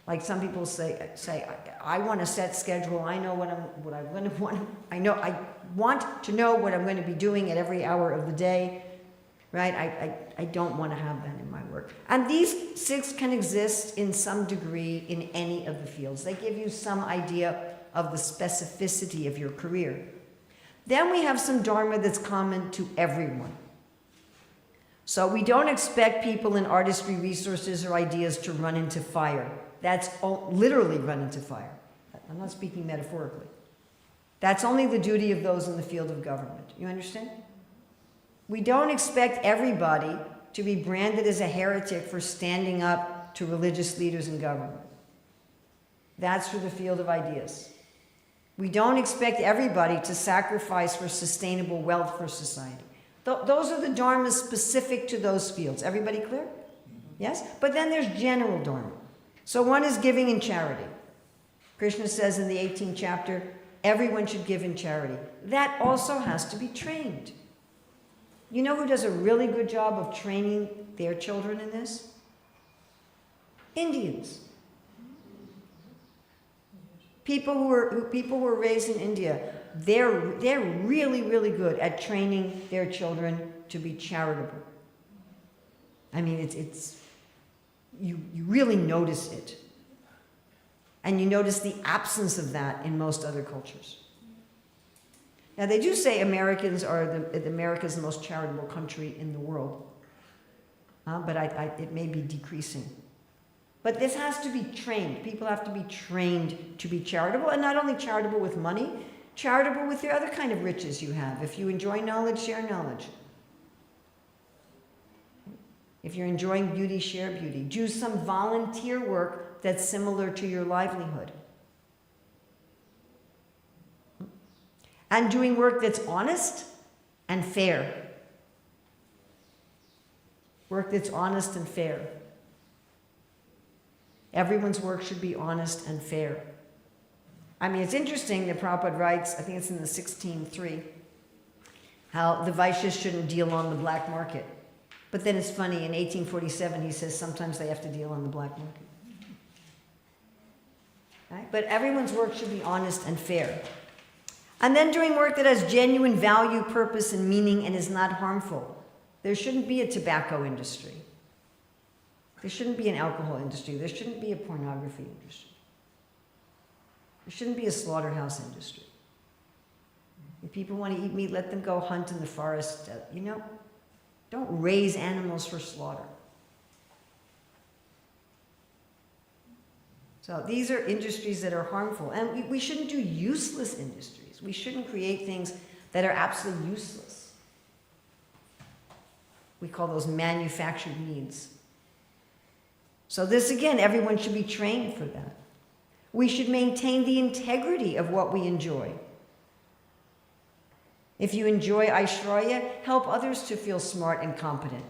Like some people say, I want a set schedule. I know what I'm going to want. I want to know what I'm going to be doing at every hour of the day, right? I don't want to have that in my work. And these 6 can exist in some degree in any of the fields. They give you some idea of the specificity of your career. Then we have some dharma that's common to everyone. So we don't expect people in artistry, resources, or ideas to run into fire. That's literally run into fire. I'm not speaking metaphorically. That's only the duty of those in the field of government. You understand? We don't expect everybody to be branded as a heretic for standing up to religious leaders in government. That's for the field of ideas. We don't expect everybody to sacrifice for sustainable wealth for society. Those are the dharmas specific to those fields. Everybody clear? Yes? But then there's general dharma. So one is giving in charity. Krishna says in the 18th chapter, everyone should give in charity. That also has to be trained. You know who does a really good job of training their children in this? Indians. People who are raised in India, they're really, really good at training their children to be charitable. I mean, you really notice it. And you notice the absence of that in most other cultures. Now, they do say America's the most charitable country in the world. But it may be decreasing. But this has to be trained. People have to be trained to be charitable, and not only charitable with money, charitable with the other kind of riches you have. If you enjoy knowledge, share knowledge. If you're enjoying beauty, share beauty. Do some volunteer work that's similar to your livelihood. And doing work that's honest and fair. Work that's honest and fair. Everyone's work should be honest and fair. I mean, it's interesting that Prabhupada writes, I think it's in the 16.3, how the Vaishyas shouldn't deal on the black market. But then it's funny, in 1847 he says sometimes they have to deal on the black market. Right? But everyone's work should be honest and fair. And then doing work that has genuine value, purpose, and meaning and is not harmful. There shouldn't be a tobacco industry. There shouldn't be an alcohol industry. There shouldn't be a pornography industry. There shouldn't be a slaughterhouse industry. If people want to eat meat, let them go hunt in the forest. Don't raise animals for slaughter. So these are industries that are harmful. And we shouldn't do useless industries. We shouldn't create things that are absolutely useless. We call those manufactured needs. So this, again, everyone should be trained for that. We should maintain the integrity of what we enjoy. If you enjoy Aishwarya, help others to feel smart and competent.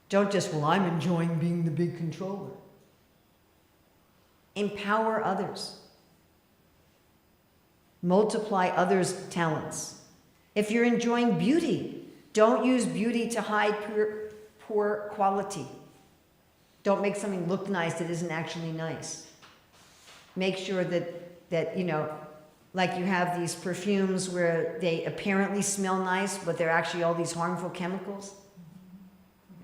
Don't just, well, I'm enjoying being the big controller. Empower others. Multiply others' talents. If you're enjoying beauty, don't use beauty to hide poor quality. Don't make something look nice that isn't actually nice. Make sure that like you have these perfumes where they apparently smell nice, but they're actually all these harmful chemicals.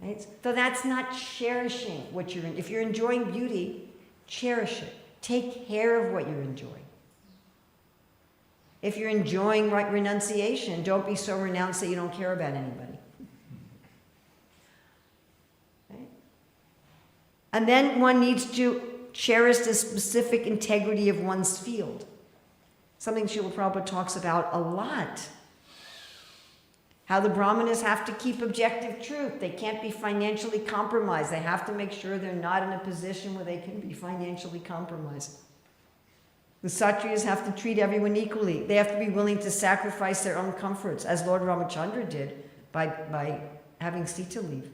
Right? So that's not cherishing what you're in. If you're enjoying beauty, cherish it. Take care of what you're enjoying. If you're enjoying renunciation, don't be so renounced that you don't care about anybody. Right? And then one needs to cherish the specific integrity of one's field. Something Srila Prabhupada talks about a lot. How the brahmanas have to keep objective truth. They can't be financially compromised. They have to make sure they're not in a position where they can be financially compromised. The Kshatriyas have to treat everyone equally. They have to be willing to sacrifice their own comforts, as Lord Ramachandra did by having Sita leave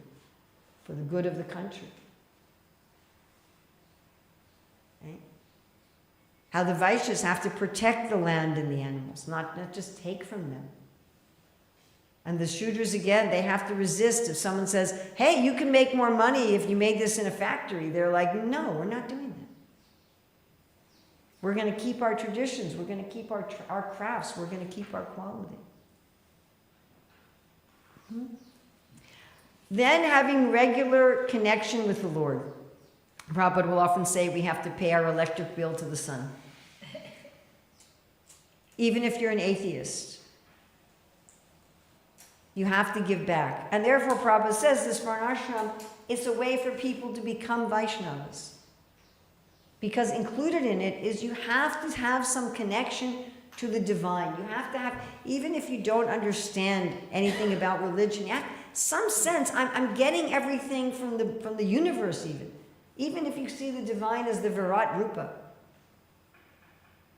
for the good of the country. Right? How the Vaishyas have to protect the land and the animals, not just take from them. And the Shudras, again, they have to resist. If someone says, hey, you can make more money if you made this in a factory, they're like, no, we're not doing that. We're going to keep our traditions. We're going to keep our crafts. We're going to keep our quality. Then having regular connection with the Lord. Prabhupada will often say we have to pay our electric bill to the sun. Even if you're an atheist. You have to give back. And therefore, Prabhupada says this varnashram, it's a way for people to become Vaishnavas. Because included in it is you have to have some connection to the divine. You have to have, even if you don't understand anything about religion, you have some sense, I'm getting everything from the universe even. Even if you see the divine as the Virat Rupa.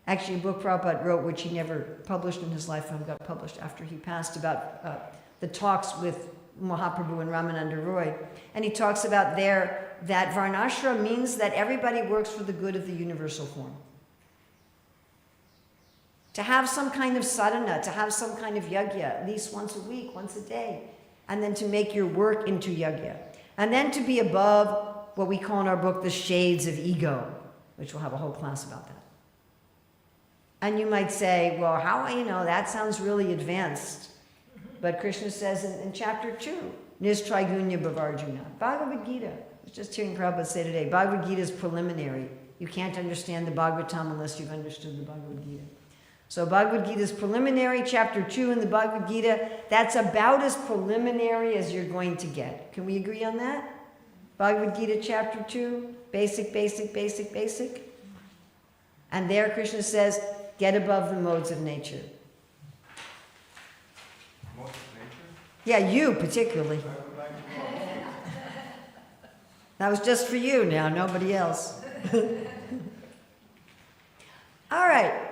Actually, a book Prabhupada wrote, which he never published in his lifetime, got published after he passed, about the talks with Mahaprabhu and Ramananda Roy. And he talks about there that Varnashram means that everybody works for the good of the universal form. To have some kind of sadhana, to have some kind of yajna, at least once a week, once a day. And then to make your work into yajna. And then to be above what we call in our book the shades of ego, which we'll have a whole class about that. And you might say, well, that sounds really advanced. But Krishna says in chapter 2, Nistrigunya Bhavarjuna, Bhagavad Gita. I was just hearing Prabhupada say today, Bhagavad Gita is preliminary. You can't understand the Bhagavatam unless you've understood the Bhagavad Gita. So Bhagavad Gita is preliminary, chapter 2 in the Bhagavad Gita. That's about as preliminary as you're going to get. Can we agree on that? Bhagavad Gita chapter 2, basic. And there Krishna says, get above the modes of nature. Modes of nature? Yeah, you particularly. That was just for you now, nobody else. All right.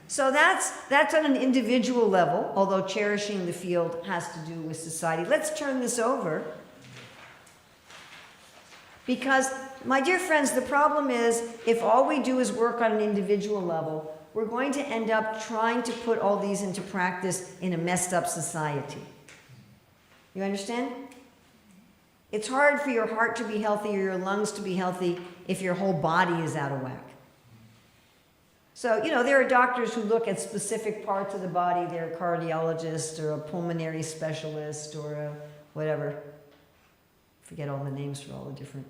So that's on an individual level, although cherishing the field has to do with society. Let's turn this over. Because, my dear friends, the problem is, if all we do is work on an individual level, we're going to end up trying to put all these into practice in a messed up society. You understand? It's hard for your heart to be healthy or your lungs to be healthy if your whole body is out of whack. So, there are doctors who look at specific parts of the body. They're a cardiologist or a pulmonary specialist or a whatever. Forget all the names for all the different.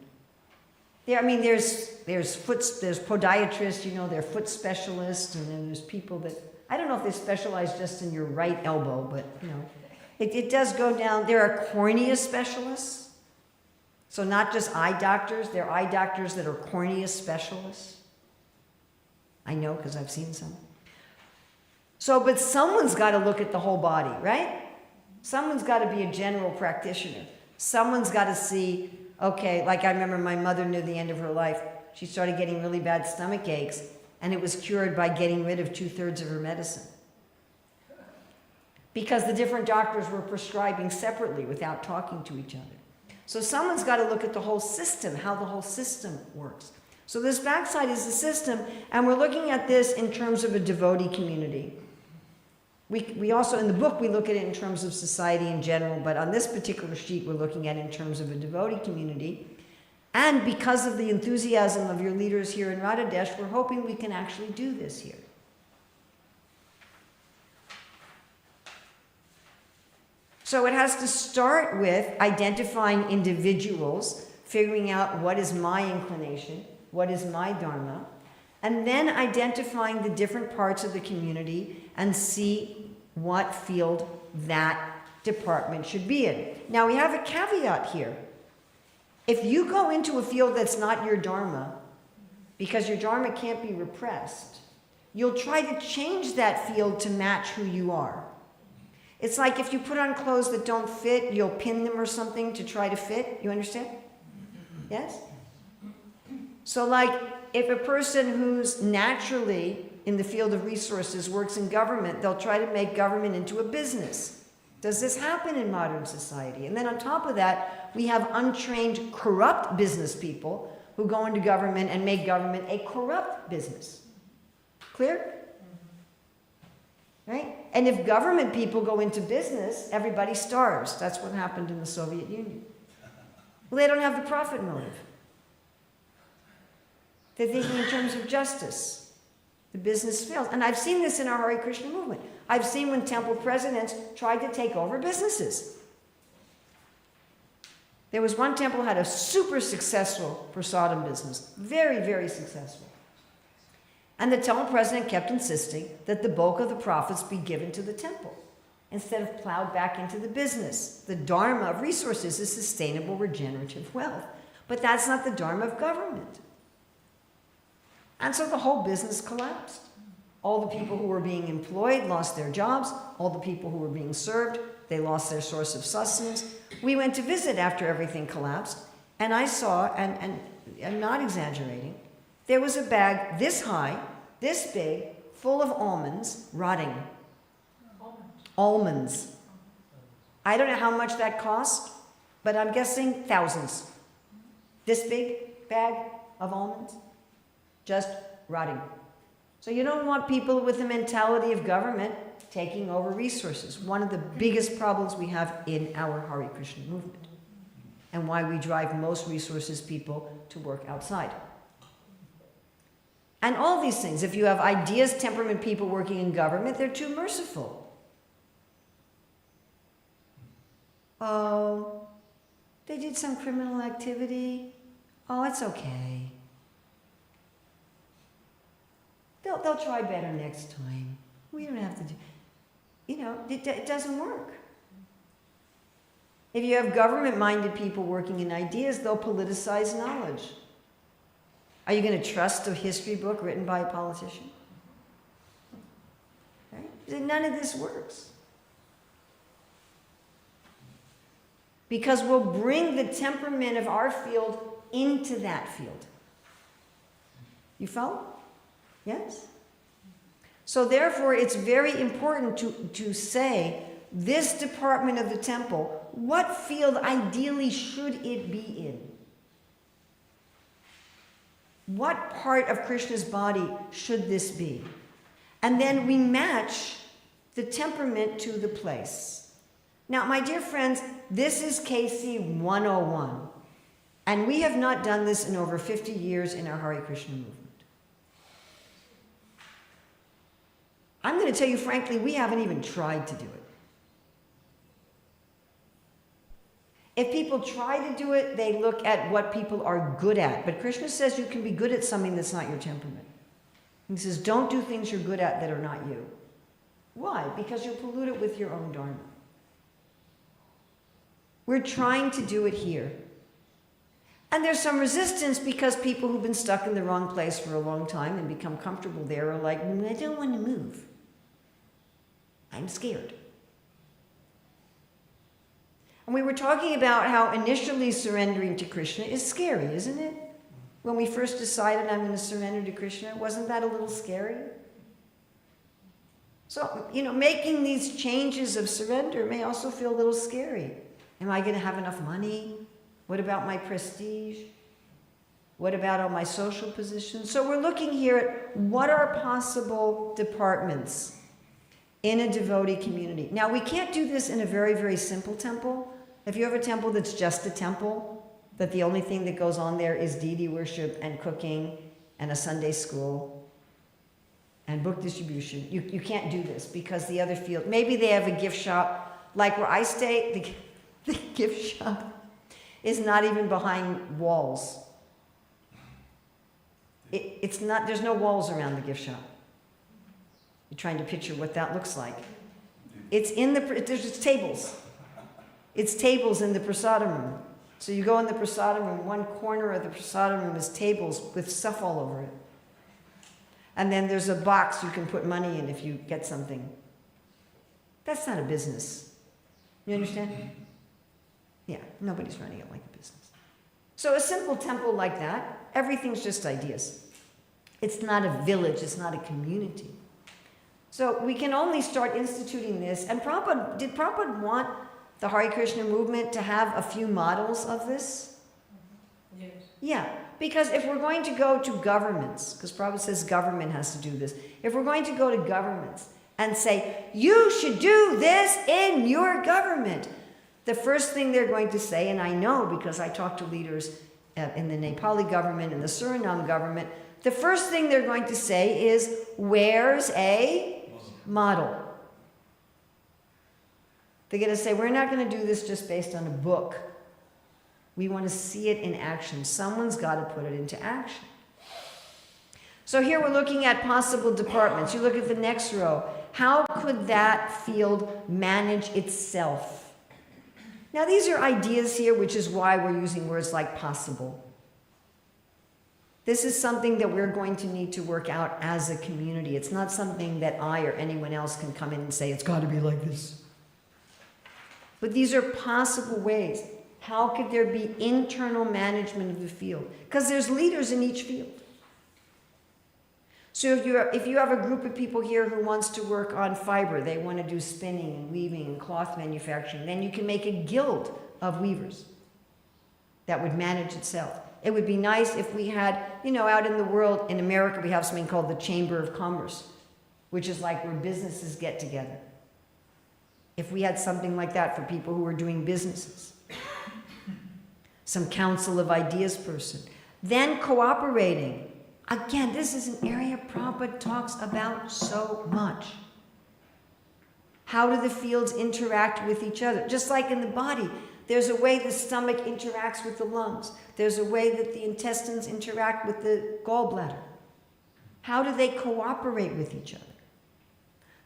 There's podiatrists, they're foot specialists, and then there's people that, I don't know if they specialize just in your right elbow, but, it does go down. There are cornea specialists. So not just eye doctors, there are eye doctors that are cornea specialists. I know because I've seen some. So, but someone's got to look at the whole body, right? Someone's got to be a general practitioner. Someone's got to see, okay, like I remember my mother near the end of her life, she started getting really bad stomach aches, and it was cured by getting rid of 2/3 of her medicine. Because the different doctors were prescribing separately without talking to each other. So someone's got to look at the whole system, how the whole system works. So this backside is the system, and we're looking at this in terms of a devotee community. We also, in the book, we look at it in terms of society in general, but on this particular sheet, we're looking at it in terms of a devotee community. And because of the enthusiasm of your leaders here in Radhadesh, we're hoping we can actually do this here. So it has to start with identifying individuals, figuring out what is my inclination, what is my Dharma, and then identifying the different parts of the community and see what field that department should be in. Now we have a caveat here. If you go into a field that's not your Dharma, because your Dharma can't be repressed, you'll try to change that field to match who you are. It's like if you put on clothes that don't fit, you'll pin them or something to try to fit. You understand? Yes? So like if a person who's naturally in the field of resources works in government, they'll try to make government into a business. Does this happen in modern society? And then on top of that, we have untrained, corrupt business people who go into government and make government a corrupt business. Clear? Right? And if government people go into business, everybody starves. That's what happened in the Soviet Union. Well, they don't have the profit motive. They're thinking in terms of justice. The business fails. And I've seen this in our Hare Krishna movement. I've seen when temple presidents tried to take over businesses. There was one temple had a super successful prasadam business. Very, very successful. And the temple president kept insisting that the bulk of the profits be given to the temple instead of plowed back into the business. The Dharma of resources is sustainable, regenerative wealth. But that's not the Dharma of government. And so the whole business collapsed. All the people who were being employed lost their jobs. All the people who were being served, they lost their source of sustenance. We went to visit after everything collapsed, and I saw, and I'm not exaggerating, there was a bag this high, this big, full of almonds, rotting. Almonds. I don't know how much that cost, but I'm guessing thousands. This big bag of almonds, just rotting. So you don't want people with the mentality of government taking over resources. One of the biggest problems we have in our Hare Krishna movement, and why we drive most resources people to work outside. And all these things, if you have ideas, temperament people working in government, they're too merciful. Oh, they did some criminal activity. Oh, it's okay. They'll try better next time. We don't have to do, it doesn't work. If you have government-minded people working in ideas, they'll politicize knowledge. Are you going to trust a history book written by a politician? Right? None of this works. Because we'll bring the temperament of our field into that field. You follow? Yes? So therefore, it's very important to say, this department of the temple, what field ideally should it be in? What part of Krishna's body should this be? And then we match the temperament to the place. Now, my dear friends, this is KC 101. And we have not done this in over 50 years in our Hare Krishna movement. I'm going to tell you frankly, we haven't even tried to do it. If people try to do it, they look at what people are good at. But Krishna says you can be good at something that's not your temperament. He says, don't do things you're good at that are not you. Why? Because you'll pollute it with your own Dharma. We're trying to do it here. And there's some resistance because people who've been stuck in the wrong place for a long time and become comfortable there are like, I don't want to move. I'm scared. And we were talking about how initially surrendering to Krishna is scary, isn't it? When we first decided I'm going to surrender to Krishna, wasn't that a little scary? So, making these changes of surrender may also feel a little scary. Am I going to have enough money? What about my prestige? What about all my social positions? So we're looking here at what are possible departments in a devotee community. Now, we can't do this in a very, very simple temple. If you have a temple that's just a temple, that the only thing that goes on there is deity worship and cooking and a Sunday school and book distribution, you can't do this because the other field, maybe they have a gift shop. Like where I stay, the gift shop is not even behind walls. It's not, there's no walls around the gift shop. You're trying to picture what that looks like. It's there's tables. It's tables in the prasadam room. So you go in the prasadam room, one corner of the prasadam room is tables with stuff all over it. And then there's a box you can put money in if you get something. That's not a business. You understand? Yeah, nobody's running it like a business. So a simple temple like that, everything's just ideas. It's not a village, it's not a community. So we can only start instituting this. And did Prabhupada want the Hare Krishna movement to have a few models of this? Yes. Yeah, because if we're going to go to governments, because Prabhupada says government has to do this, if we're going to go to governments and say, you should do this in your government, the first thing they're going to say, and I know because I talk to leaders in the Nepali government and the Suriname government, the first thing they're going to say is, where's a model? They're going to say, we're not going to do this just based on a book. We want to see it in action. Someone's got to put it into action. So here we're looking at possible departments. You look at the next row. How could that field manage itself? Now these are ideas here, which is why we're using words like possible. This is something that we're going to need to work out as a community. It's not something that I or anyone else can come in and say, it's got to be like this. But these are possible ways. How could there be internal management of the field? Because there's leaders in each field. So if you have a group of people here who wants to work on fiber, they want to do spinning and weaving and cloth manufacturing, then you can make a guild of weavers that would manage itself. It would be nice if we had, out in the world, in America, we have something called the Chamber of Commerce, which is like where businesses get together. If we had something like that for people who are doing businesses, some council of ideas person, then cooperating. Again, this is an area Prabhupada talks about so much. How do the fields interact with each other? Just like in the body, there's a way the stomach interacts with the lungs. There's a way that the intestines interact with the gallbladder. How do they cooperate with each other?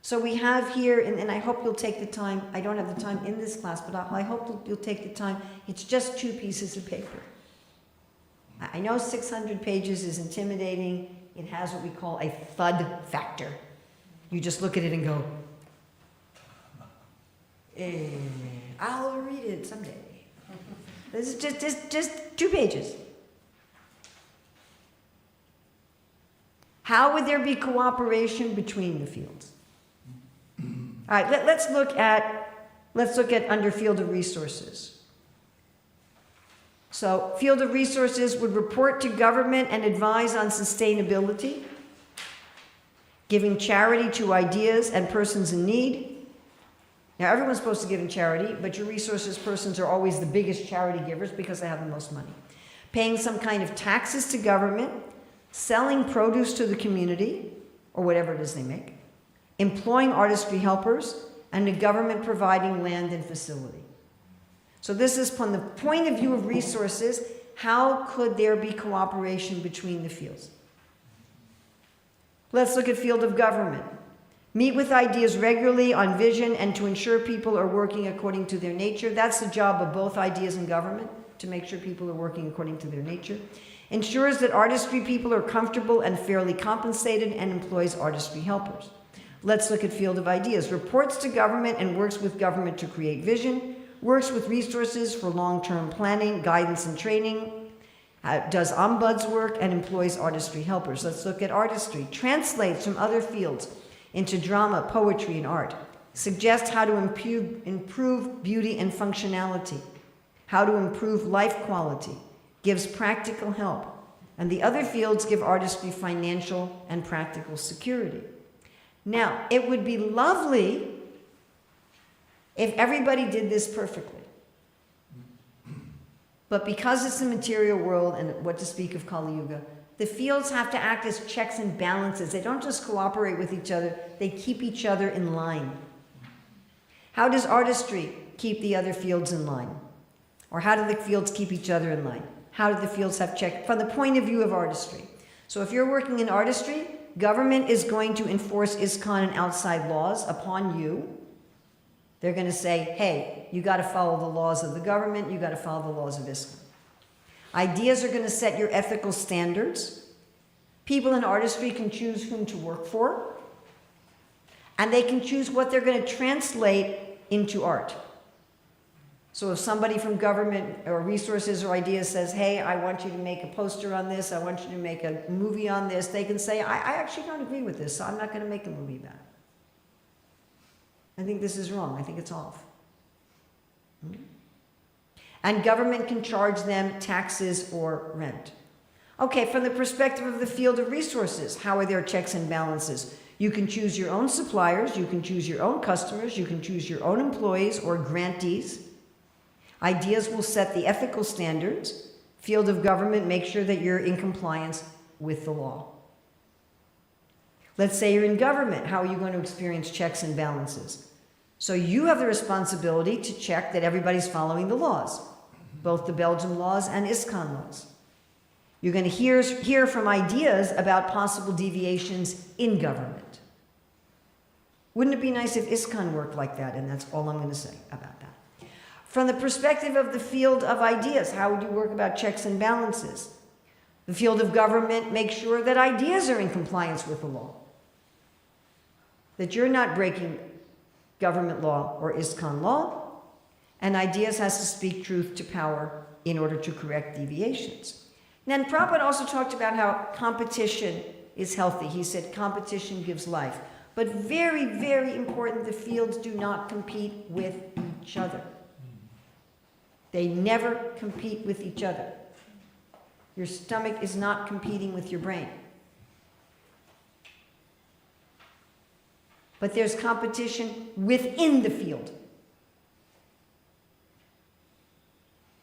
So we have here, and I hope you'll take the time, I don't have the time in this class, but I hope you'll take the time. It's just 2 pieces of paper. I know 600 pages is intimidating. It has what we call a thud factor. You just look at it and go, I'll read it someday. This is just 2 pages. How would there be cooperation between the fields? All right, let's look at under field of resources. So field of resources would report to government and advise on sustainability, giving charity to ideas and persons in need. Now everyone's supposed to give in charity, but your resources persons are always the biggest charity givers because they have the most money. Paying some kind of taxes to government, selling produce to the community, or whatever it is they make, employing artistry helpers, and the government providing land and facility. So this is from the point of view of resources, how could there be cooperation between the fields? Let's look at field of government. Meet with ideas regularly on vision and to ensure people are working according to their nature. That's the job of both ideas and government, to make sure people are working according to their nature. Ensures that artistry people are comfortable and fairly compensated, and employs artistry helpers. Let's look at field of ideas. Reports to government and works with government to create vision. Works with resources for long-term planning, guidance, and training. Does ombuds work and employs artistry helpers. Let's look at artistry. Translates from other fields into drama, poetry, and art. Suggests how to improve beauty and functionality. How to improve life quality. Gives practical help. And the other fields give artistry financial and practical security. Now, it would be lovely if everybody did this perfectly. But because it's a material world, and what to speak of Kali Yuga, the fields have to act as checks and balances. They don't just cooperate with each other, they keep each other in line. How does artistry keep the other fields in line? Or how do the fields keep each other in line? How do the fields have check from the point of view of artistry? So if you're working in artistry, government is going to enforce ISKCON and outside laws upon you. They're going to say, hey, you got to follow the laws of the government, you got to follow the laws of ISKCON. Ideas are going to set your ethical standards. People in artistry can choose whom to work for, and they can choose what they're going to translate into art. So if somebody from government or resources or ideas says, hey, I want you to make a poster on this, I want you to make a movie on this, they can say, I actually don't agree with this, so I'm not going to make a movie about it. I think this is wrong. I think it's off. And government can charge them taxes or rent. Okay, from the perspective of the field of resources, how are their checks and balances? You can choose your own suppliers, you can choose your own customers, you can choose your own employees or grantees. Ideas will set the ethical standards. Field of government, make sure that you're in compliance with the law. Let's say you're in government. How are you going to experience checks and balances? So you have the responsibility to check that everybody's following the laws, both the Belgium laws and ISKCON laws. You're going to hear from ideas about possible deviations in government. Wouldn't it be nice if ISKCON worked like that? And that's all I'm going to say about that. From the perspective of the field of ideas, how would you work about checks and balances? The field of government makes sure that ideas are in compliance with the law, that you're not breaking government law or ISKCON law, and ideas has to speak truth to power in order to correct deviations. And then Prabhupada also talked about how competition is healthy. He said competition gives life. But very, very important, the fields do not compete with each other. They never compete with each other. Your stomach is not competing with your brain. But there's competition within the field.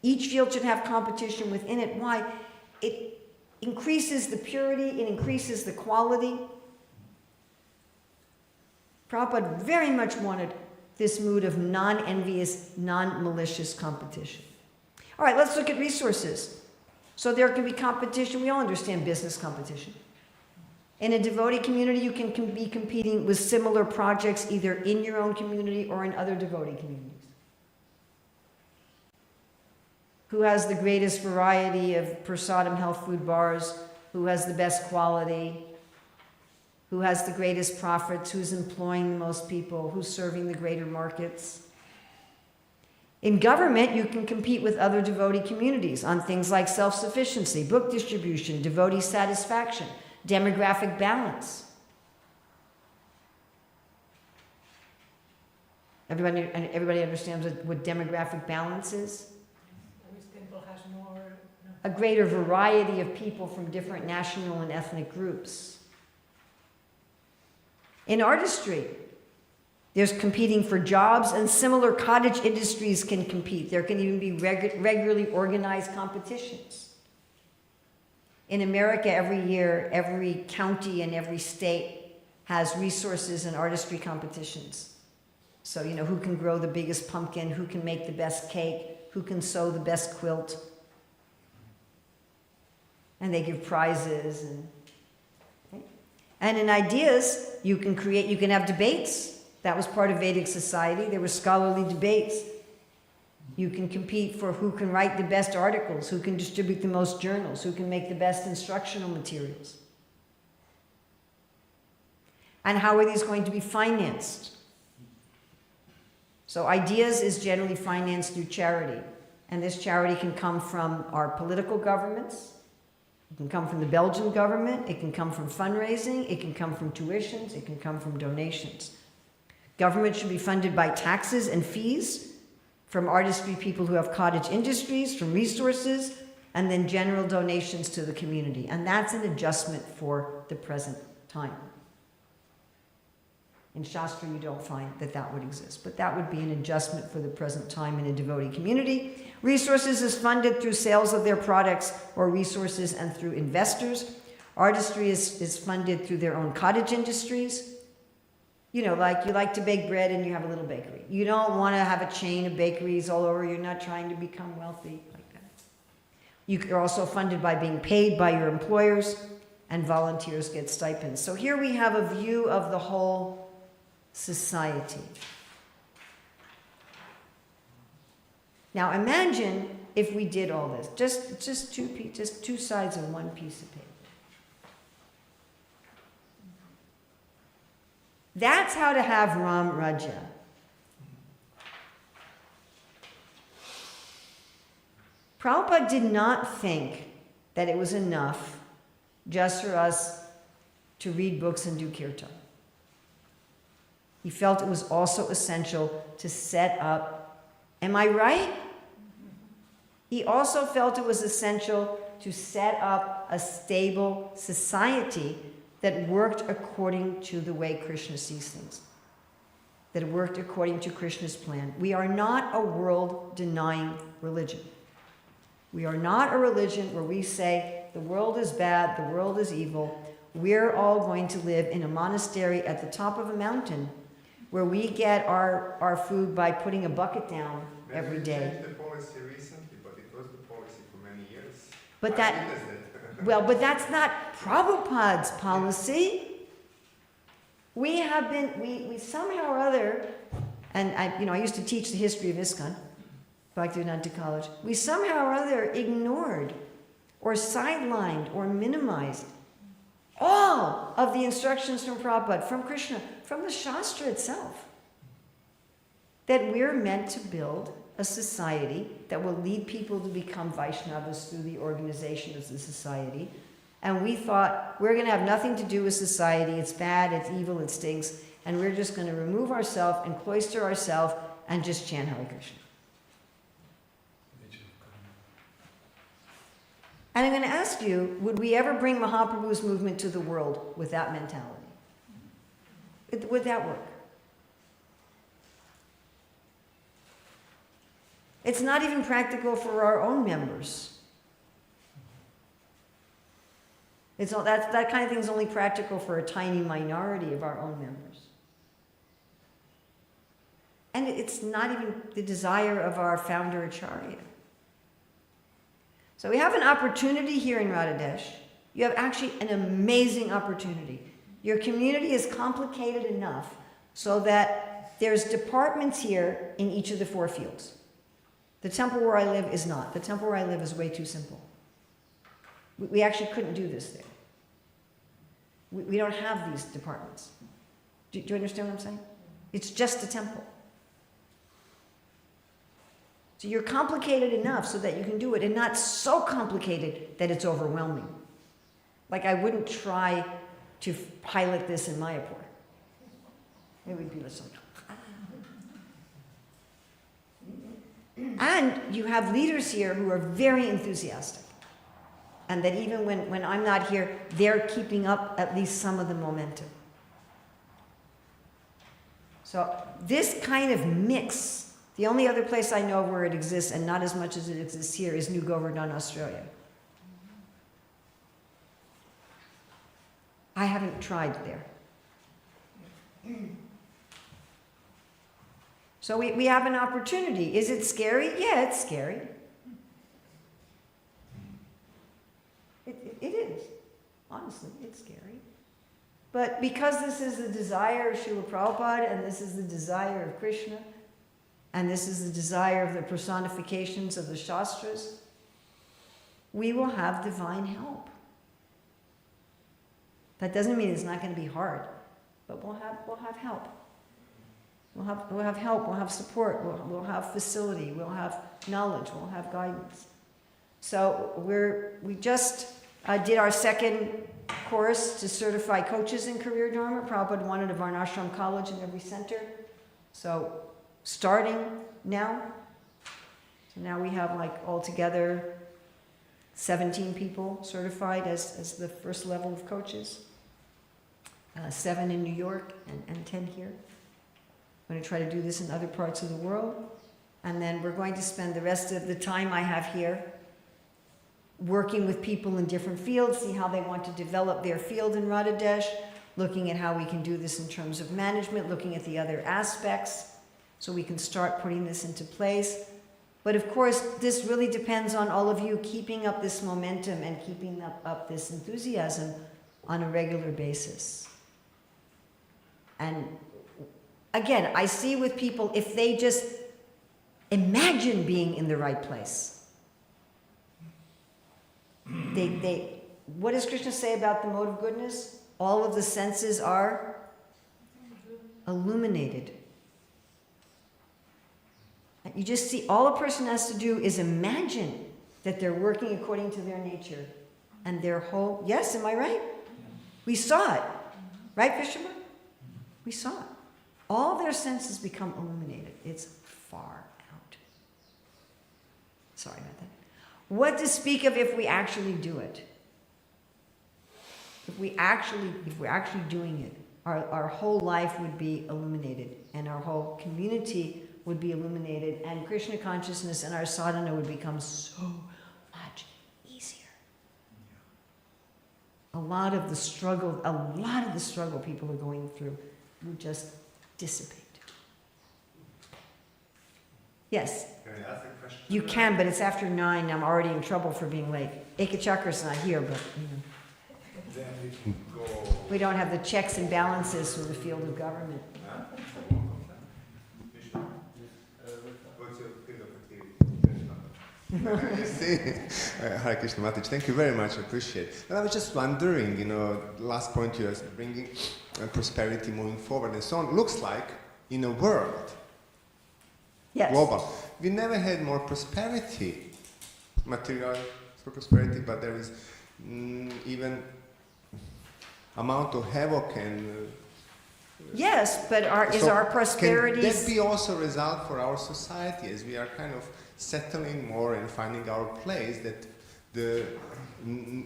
Each field should have competition within it. Why? It increases the purity, it increases the quality. Prabhupada very much wanted this mood of non-envious, non-malicious competition. All right, let's look at resources. So there can be competition. We all understand business competition. In a devotee community, you can be competing with similar projects either in your own community or in other devotee communities. Who has the greatest variety of prasadam health food bars? Who has the best quality? Who has the greatest profits? Who's employing the most people? Who's serving the greater markets? In government, you can compete with other devotee communities on things like self-sufficiency, book distribution, devotee satisfaction, demographic balance. Everybody understands what demographic balance is? A greater variety of people from different national and ethnic groups. In artistry, there's competing for jobs, and similar cottage industries can compete. There can even be regularly organized competitions. In America, every year, every county and every state has resources and artistry competitions. So, who can grow the biggest pumpkin, who can make the best cake, who can sew the best quilt. And they give prizes. And in ideas, you can have debates. That was part of Vedic society. There were scholarly debates. You can compete for who can write the best articles, who can distribute the most journals, who can make the best instructional materials. And how are these going to be financed? So ideas is generally financed through charity. And this charity can come from our political governments. It can come from the Belgian government. It can come from fundraising. It can come from tuitions. It can come from donations. Government should be funded by taxes and fees from artistry people who have cottage industries, from resources, and then general donations to the community. And that's an adjustment for the present time. In Shastra, you don't find that that would exist, but that would be an adjustment for the present time in a devotee community. Resources is funded through sales of their products or resources and through investors. Artistry is funded through their own cottage industries. You know, like you like to bake bread and you have a little bakery. You don't want to have a chain of bakeries all over. You're not trying to become wealthy like that. You're also funded by being paid by your employers, and volunteers get stipends. So here we have a view of the whole society. Now imagine if we did all this, just two sides of one piece of paper. That's how to have Ram Rajya. Prabhupada did not think that it was enough just for us to read books and do kirtan. He felt it was also essential to set up, am I right? He also felt it was essential to set up a stable society that worked according to the way Krishna sees things, that worked according to Krishna's plan. We are not a world-denying religion. We are not a religion where we say the world is bad, the world is evil. We're all going to live in a monastery at the top of a mountain where we get our food by putting a bucket down every day. We changed the policy recently, but it was the policy for many years. But but that's not Prabhupada's policy. We have been, we somehow or other, and I used to teach the history of ISKCON, Bhaktivedanta College. We somehow or other ignored or sidelined or minimized all of the instructions from Prabhupada, from Krishna, from the Shastra itself. That we're meant to build a society that will lead people to become Vaishnavas through the organization of the society. And we thought, we're going to have nothing to do with society. It's bad, it's evil, it stinks. And we're just going to remove ourselves and cloister ourselves and just chant Hare Krishna. And I'm going to ask you, would we ever bring Mahaprabhu's movement to the world with that mentality? Would that work? It's not even practical for our own members. That kind of thing is only practical for a tiny minority of our own members. And it's not even the desire of our founder Acharya. So we have an opportunity here in Radhadesh. You have actually an amazing opportunity. Your community is complicated enough so that there's departments here in each of the 4 fields. The temple where I live is not. The temple where I live is way too simple. We actually couldn't do this there. We don't have these departments. Do you understand what I'm saying? It's just a temple. So you're complicated enough so that you can do it, and not so complicated that it's overwhelming. Like I wouldn't try to pilot this in Mayapur. It would be like something. And you have leaders here who are very enthusiastic. And that even when I'm not here, they're keeping up at least some of the momentum. So this kind of mix, the only other place I know where it exists, and not as much as it exists here, is New Govardhan, Australia. I haven't tried there. So we have an opportunity. Is it scary? Yeah, it's scary. It is. Honestly, it's scary. But because this is the desire of Srila Prabhupada and this is the desire of Krishna, and this is the desire of the personifications of the Shastras, we will have divine help. That doesn't mean it's not going to be hard, but we'll have help. We'll have help, we'll have support, we'll have facility, we'll have knowledge, we'll have guidance. So we just did our second course to certify coaches in career Dharma. Prabhupada wanted a Varnashram college in every center. So starting now, so now we have like altogether 17 people certified as the first level of coaches. 7 in New York and 10 here. I'm going to try to do this in other parts of the world. And then we're going to spend the rest of the time I have here working with people in different fields, see how they want to develop their field in Radhadesh, looking at how we can do this in terms of management, looking at the other aspects, so we can start putting this into place. But of course, this really depends on all of you keeping up this momentum and keeping up this enthusiasm on a regular basis. And again, I see with people, if they just imagine being in the right place, what does Krishna say about the mode of goodness? All of the senses are illuminated. You just see, all a person has to do is imagine that they're working according to their nature. And their whole, yes, am I right? We saw it. Right, Vishama? We saw it. All their senses become illuminated. It's far out. Sorry about that. What to speak of if we actually do it? If we're actually doing it, our whole life would be illuminated, and our whole community would be illuminated, and Krishna consciousness and our sadhana would become so much easier. A lot of the struggle people are going through would just dissipate. Yes? Can I ask a question? You can, but it's after 9. I'm already in trouble for being late. Ekachakra's not here, but Then we can go. we don't have the checks and balances for the field of government. Huh? What's your field of activity? You see, Hare Krishna Matage, thank you very much, I appreciate it. And I was just wondering, last point you were bringing prosperity moving forward and so on. Looks like in a world, Yes. global, we never had more prosperity, material for prosperity, but there is even amount of havoc and Yes, but is our prosperity... Can that be also a result for our society as we are kind of settling more and finding our place, that the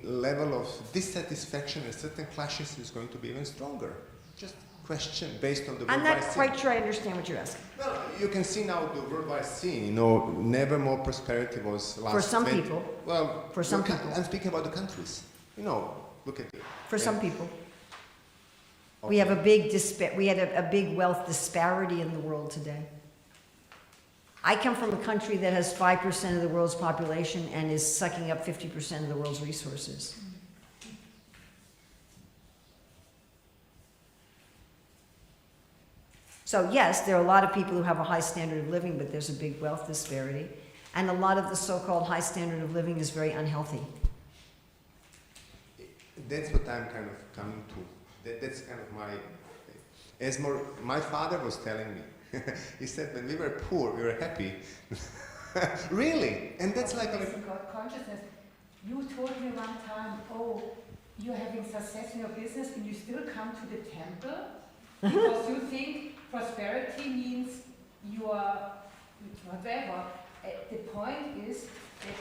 level of dissatisfaction in certain classes is going to be even stronger? Just question based on the I'm not worldwide quite scene. sure I understand what you're asking. Well, you can see now the worldwide scene, never more prosperity was last For some 20 people. Well, For some people. I'm speaking about the countries. Look at it. For some people. Okay. We have a big wealth disparity in the world today. I come from a country that has 5% of the world's population and is sucking up 50% of the world's resources. So yes, there are a lot of people who have a high standard of living, but there's a big wealth disparity. And a lot of the so-called high standard of living is very unhealthy. That's what I'm kind of coming to. That's kind of my father was telling me. He said when we were poor, we were happy. Really? And that's like a... God consciousness. You told me one time, you're having success in your business and you still come to the temple because you think prosperity means you are whatever. The point is that...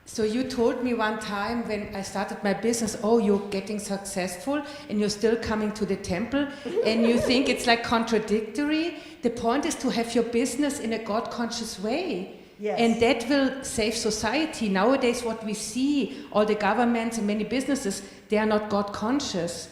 So you told me one time when I started my business, you're getting successful and you're still coming to the temple and you think it's like contradictory. The point is to have your business in a God-conscious way. Yes. And that will save society. Nowadays what we see, all the governments and many businesses, they are not God-conscious.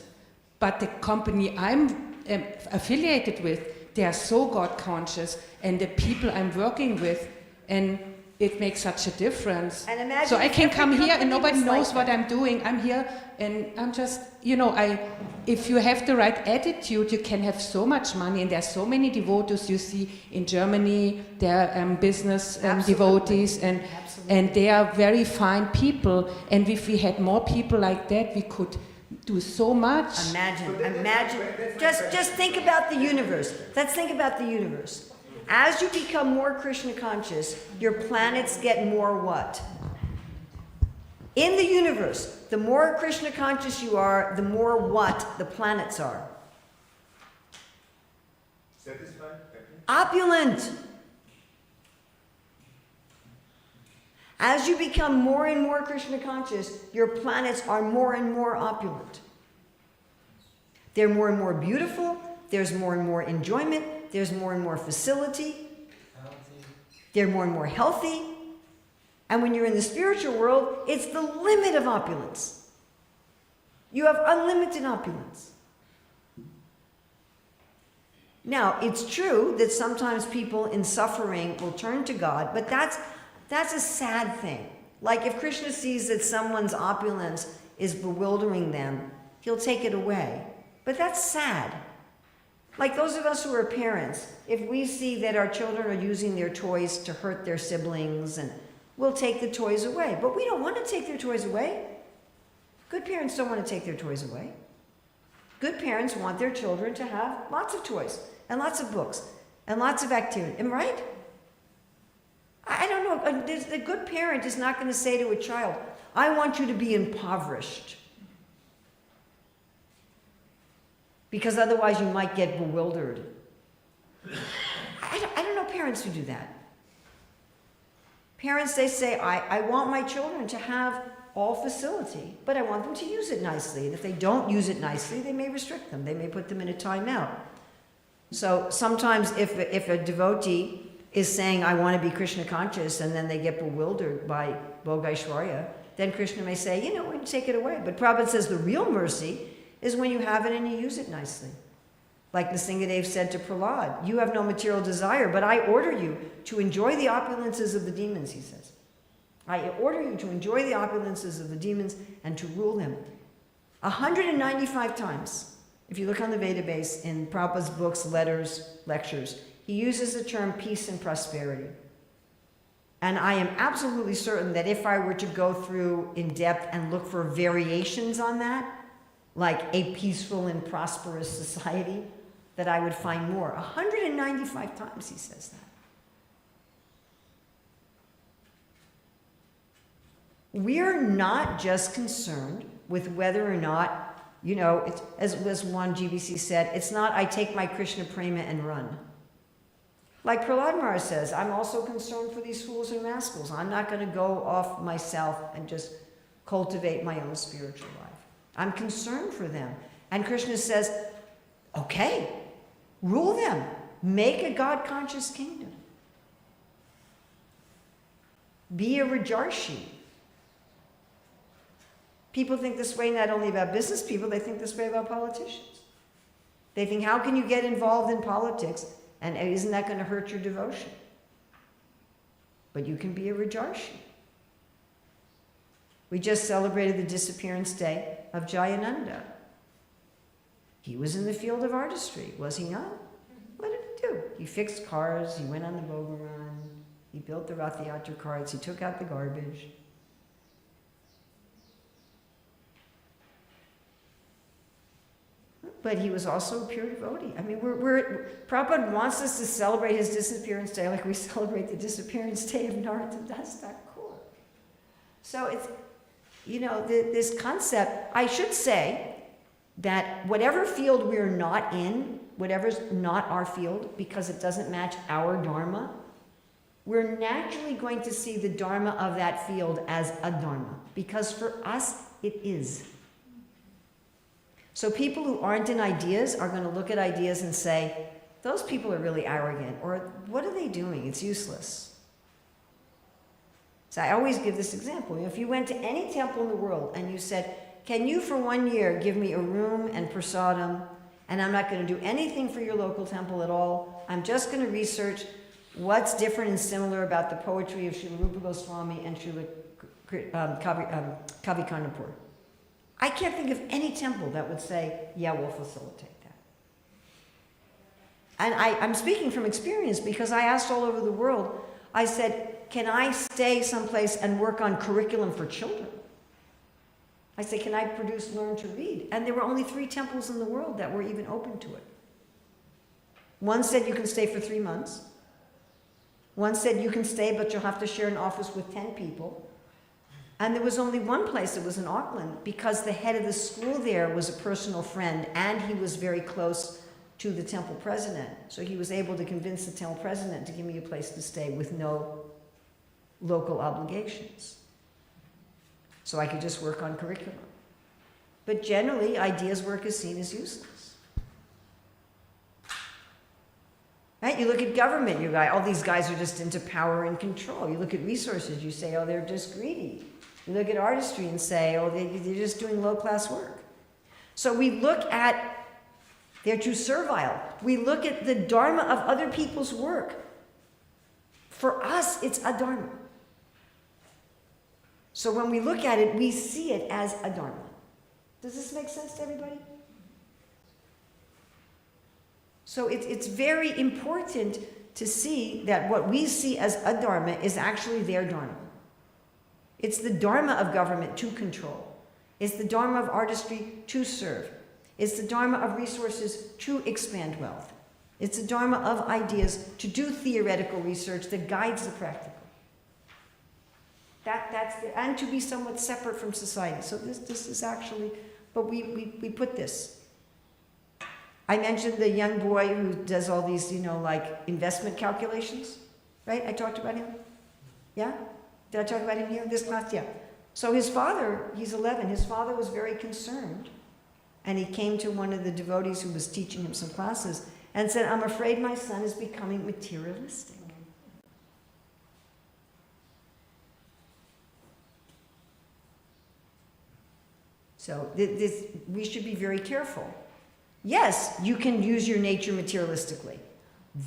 But the company I'm affiliated with, they are so God-conscious, and the people I'm working with, and it makes such a difference. And imagine So I can every come here company and nobody was like knows what that. I'm doing. I'm here and I'm just, if you have the right attitude, you can have so much money. And there's so many devotees you see in Germany. They're business devotees and they are very fine people. And if we had more people like that, we could do so much. Imagine. Just think about the universe. Let's think about the universe. As you become more Krishna conscious, your planets get more what? In the universe, the more Krishna conscious you are, the more what the planets are. Satisfied? Opulent. As you become more and more Krishna conscious, your planets are more and more opulent. They're more and more beautiful. There's more and more enjoyment. There's more and more facility. They're more and more healthy. And when you're in the spiritual world, it's the limit of opulence. You have unlimited opulence. Now, it's true that sometimes people in suffering will turn to God, but that's a sad thing. Like if Krishna sees that someone's opulence is bewildering them, he'll take it away. But that's sad. Like those of us who are parents, if we see that our children are using their toys to hurt their siblings, and we'll take the toys away. But we don't want to take their toys away. Good parents don't want to take their toys away. Good parents want their children to have lots of toys and lots of books and lots of activity. Am I right? I don't know. A good parent is not going to say to a child, I want you to be impoverished. Because otherwise you might get bewildered. I don't know parents who do that. Parents, they say, I want my children to have all facility, but I want them to use it nicely. And if they don't use it nicely, they may restrict them. They may put them in a timeout. So sometimes if a devotee is saying, I want to be Krishna conscious, and then they get bewildered by Bhogaishwarya, then Krishna may say, we're going to take it away. But Prabhupada says the real mercy is when you have it and you use it nicely. Like Nrsingadev said to Prahlad, you have no material desire, but I order you to enjoy the opulences of the demons, he says. I order you to enjoy the opulences of the demons and to rule them. 195 times, if you look on the Vedabase in Prabhupada's books, letters, lectures, he uses the term peace and prosperity. And I am absolutely certain that if I were to go through in depth and look for variations on that, like a peaceful and prosperous society, that I would find more. 195 times he says that. We're not just concerned with whether or not, as one GBC said, it's not I take my Krishna prema and run. Like Prahlad Maharaj says, I'm also concerned for these fools and rascals. I'm not going to go off myself and just cultivate my own spiritual life. I'm concerned for them. And Krishna says, okay, rule them. Make a God-conscious kingdom. Be a Rajarshi. People think this way not only about business people, they think this way about politicians. They think, how can you get involved in politics, and isn't that going to hurt your devotion? But you can be a Rajarshi. We just celebrated the disappearance day of Jayananda. He was in the field of artistry, was he not? What did he do? He fixed cars, he went on the Bhogaran, he built the Rath Yatra carts, he took out the garbage. But he was also a pure devotee. I mean, Prabhupada wants us to celebrate his disappearance day like we celebrate the disappearance day of Narottam Das Thakur. So it's, this concept, I should say that whatever field we're not in, whatever's not our field, because it doesn't match our Dharma, we're naturally going to see the Dharma of that field as a Dharma, because for us, it is. So people who aren't in ideas are going to look at ideas and say, those people are really arrogant, or what are they doing? It's useless. So I always give this example. If you went to any temple in the world and you said, can you for 1 year give me a room and prasadam, and I'm not going to do anything for your local temple at all, I'm just going to research What's different and similar about the poetry of Srila Rupa Goswami and Srila Kavi Karnapur? I can't think of any temple that would say, yeah, we'll facilitate that. And I'm speaking from experience because I asked all over the world, I said, can I stay someplace and work on curriculum for children? I said, can I produce Learn to Read? And there were only 3 temples in the world that were even open to it. One said you can stay for 3 months. One said you can stay, but you'll have to share an office with 10 people. And there was only one place, it was in Auckland, because the head of the school there was a personal friend, and he was very close to the temple president. So he was able to convince the temple president to give me a place to stay with no local obligations. So I could just work on curriculum. But generally, ideas work is seen as useless. Right? You look at government, all these guys are just into power and control. You look at resources, you say, oh, they're just greedy. You look at artistry and say, oh, they're just doing low-class work. So we look at, they're too servile. We look at the Dharma of other people's work. For us, it's a Dharma. So when we look at it, we see it as a Dharma. Does this make sense to everybody? So it's very important to see that what we see as a Dharma is actually their Dharma. It's the Dharma of government to control. It's the Dharma of artistry to serve. It's the Dharma of resources to expand wealth. It's the Dharma of ideas to do theoretical research that guides the practical. And to be somewhat separate from society. So this is actually, but we put this. I mentioned the young boy who does all these, like investment calculations, right? I talked about him? Yeah? Did I talk about him here in this class? Yeah. So his father, he's 11, his father was very concerned. And he came to one of the devotees who was teaching him some classes and said, I'm afraid my son is becoming materialistic. So we should be very careful. Yes, you can use your nature materialistically.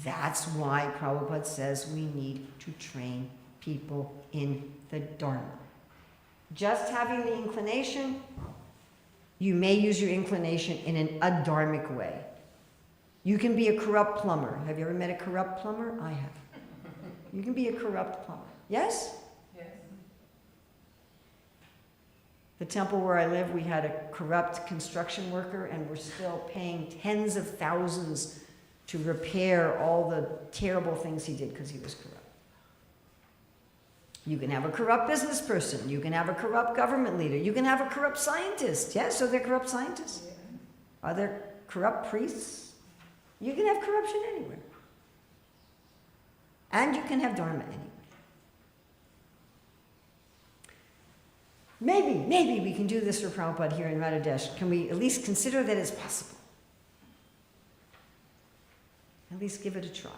That's why Prabhupada says we need to train people in the Dharma. Just having the inclination, you may use your inclination in an adharmic way. You can be a corrupt plumber. Have you ever met a corrupt plumber? I have. You can be a corrupt plumber. Yes? The temple where I live, we had a corrupt construction worker, and we're still paying tens of thousands to repair all the terrible things he did because he was corrupt. You can have a corrupt business person. You can have a corrupt government leader. You can have a corrupt scientist. Yes, are there corrupt scientists? Are there corrupt priests? You can have corruption anywhere. And you can have Dharma anywhere. Maybe we can do this for Prabhupada here in Radhadesh. Can we at least consider that it's possible? At least give it a try.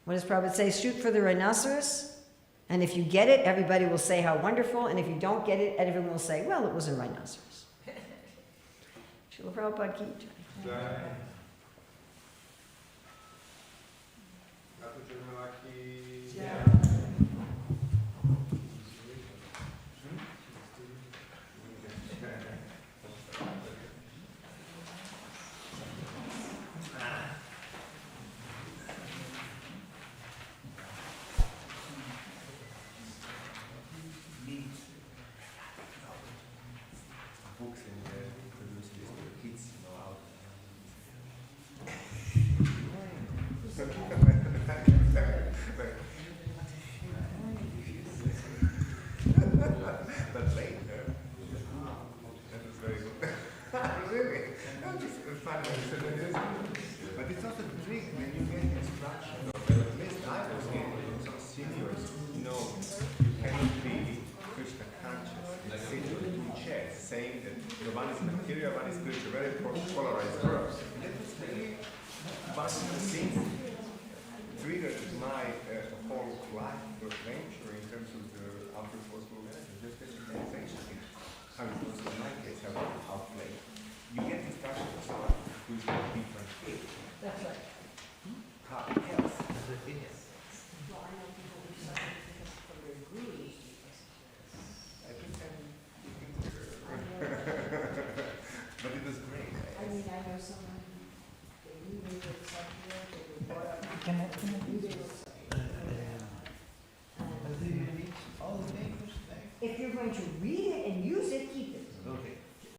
What does Prabhupada say? Shoot for the rhinoceros, and if you get it, everybody will say how wonderful, and if you don't get it, everyone will say, well, it was a rhinoceros. Srila Prabhupada ki jai. Urmila ki jai. Books and produce this for the kids, out. That's late, huh? That was very good. Really? No, it's fun. But it's also the trick when you get instruction, or at least I was getting some seniors, you cannot be Krishna conscious and sit on two chairs saying that one is material, one is spiritual, very polarized verbs. And that was really one of the things triggered my whole life venture in terms of the anthroposophical medicine, just specialization. How it was in my case, how it outplayed. You get instruction from someone who's in a different field. That's right. How else? If you're going to read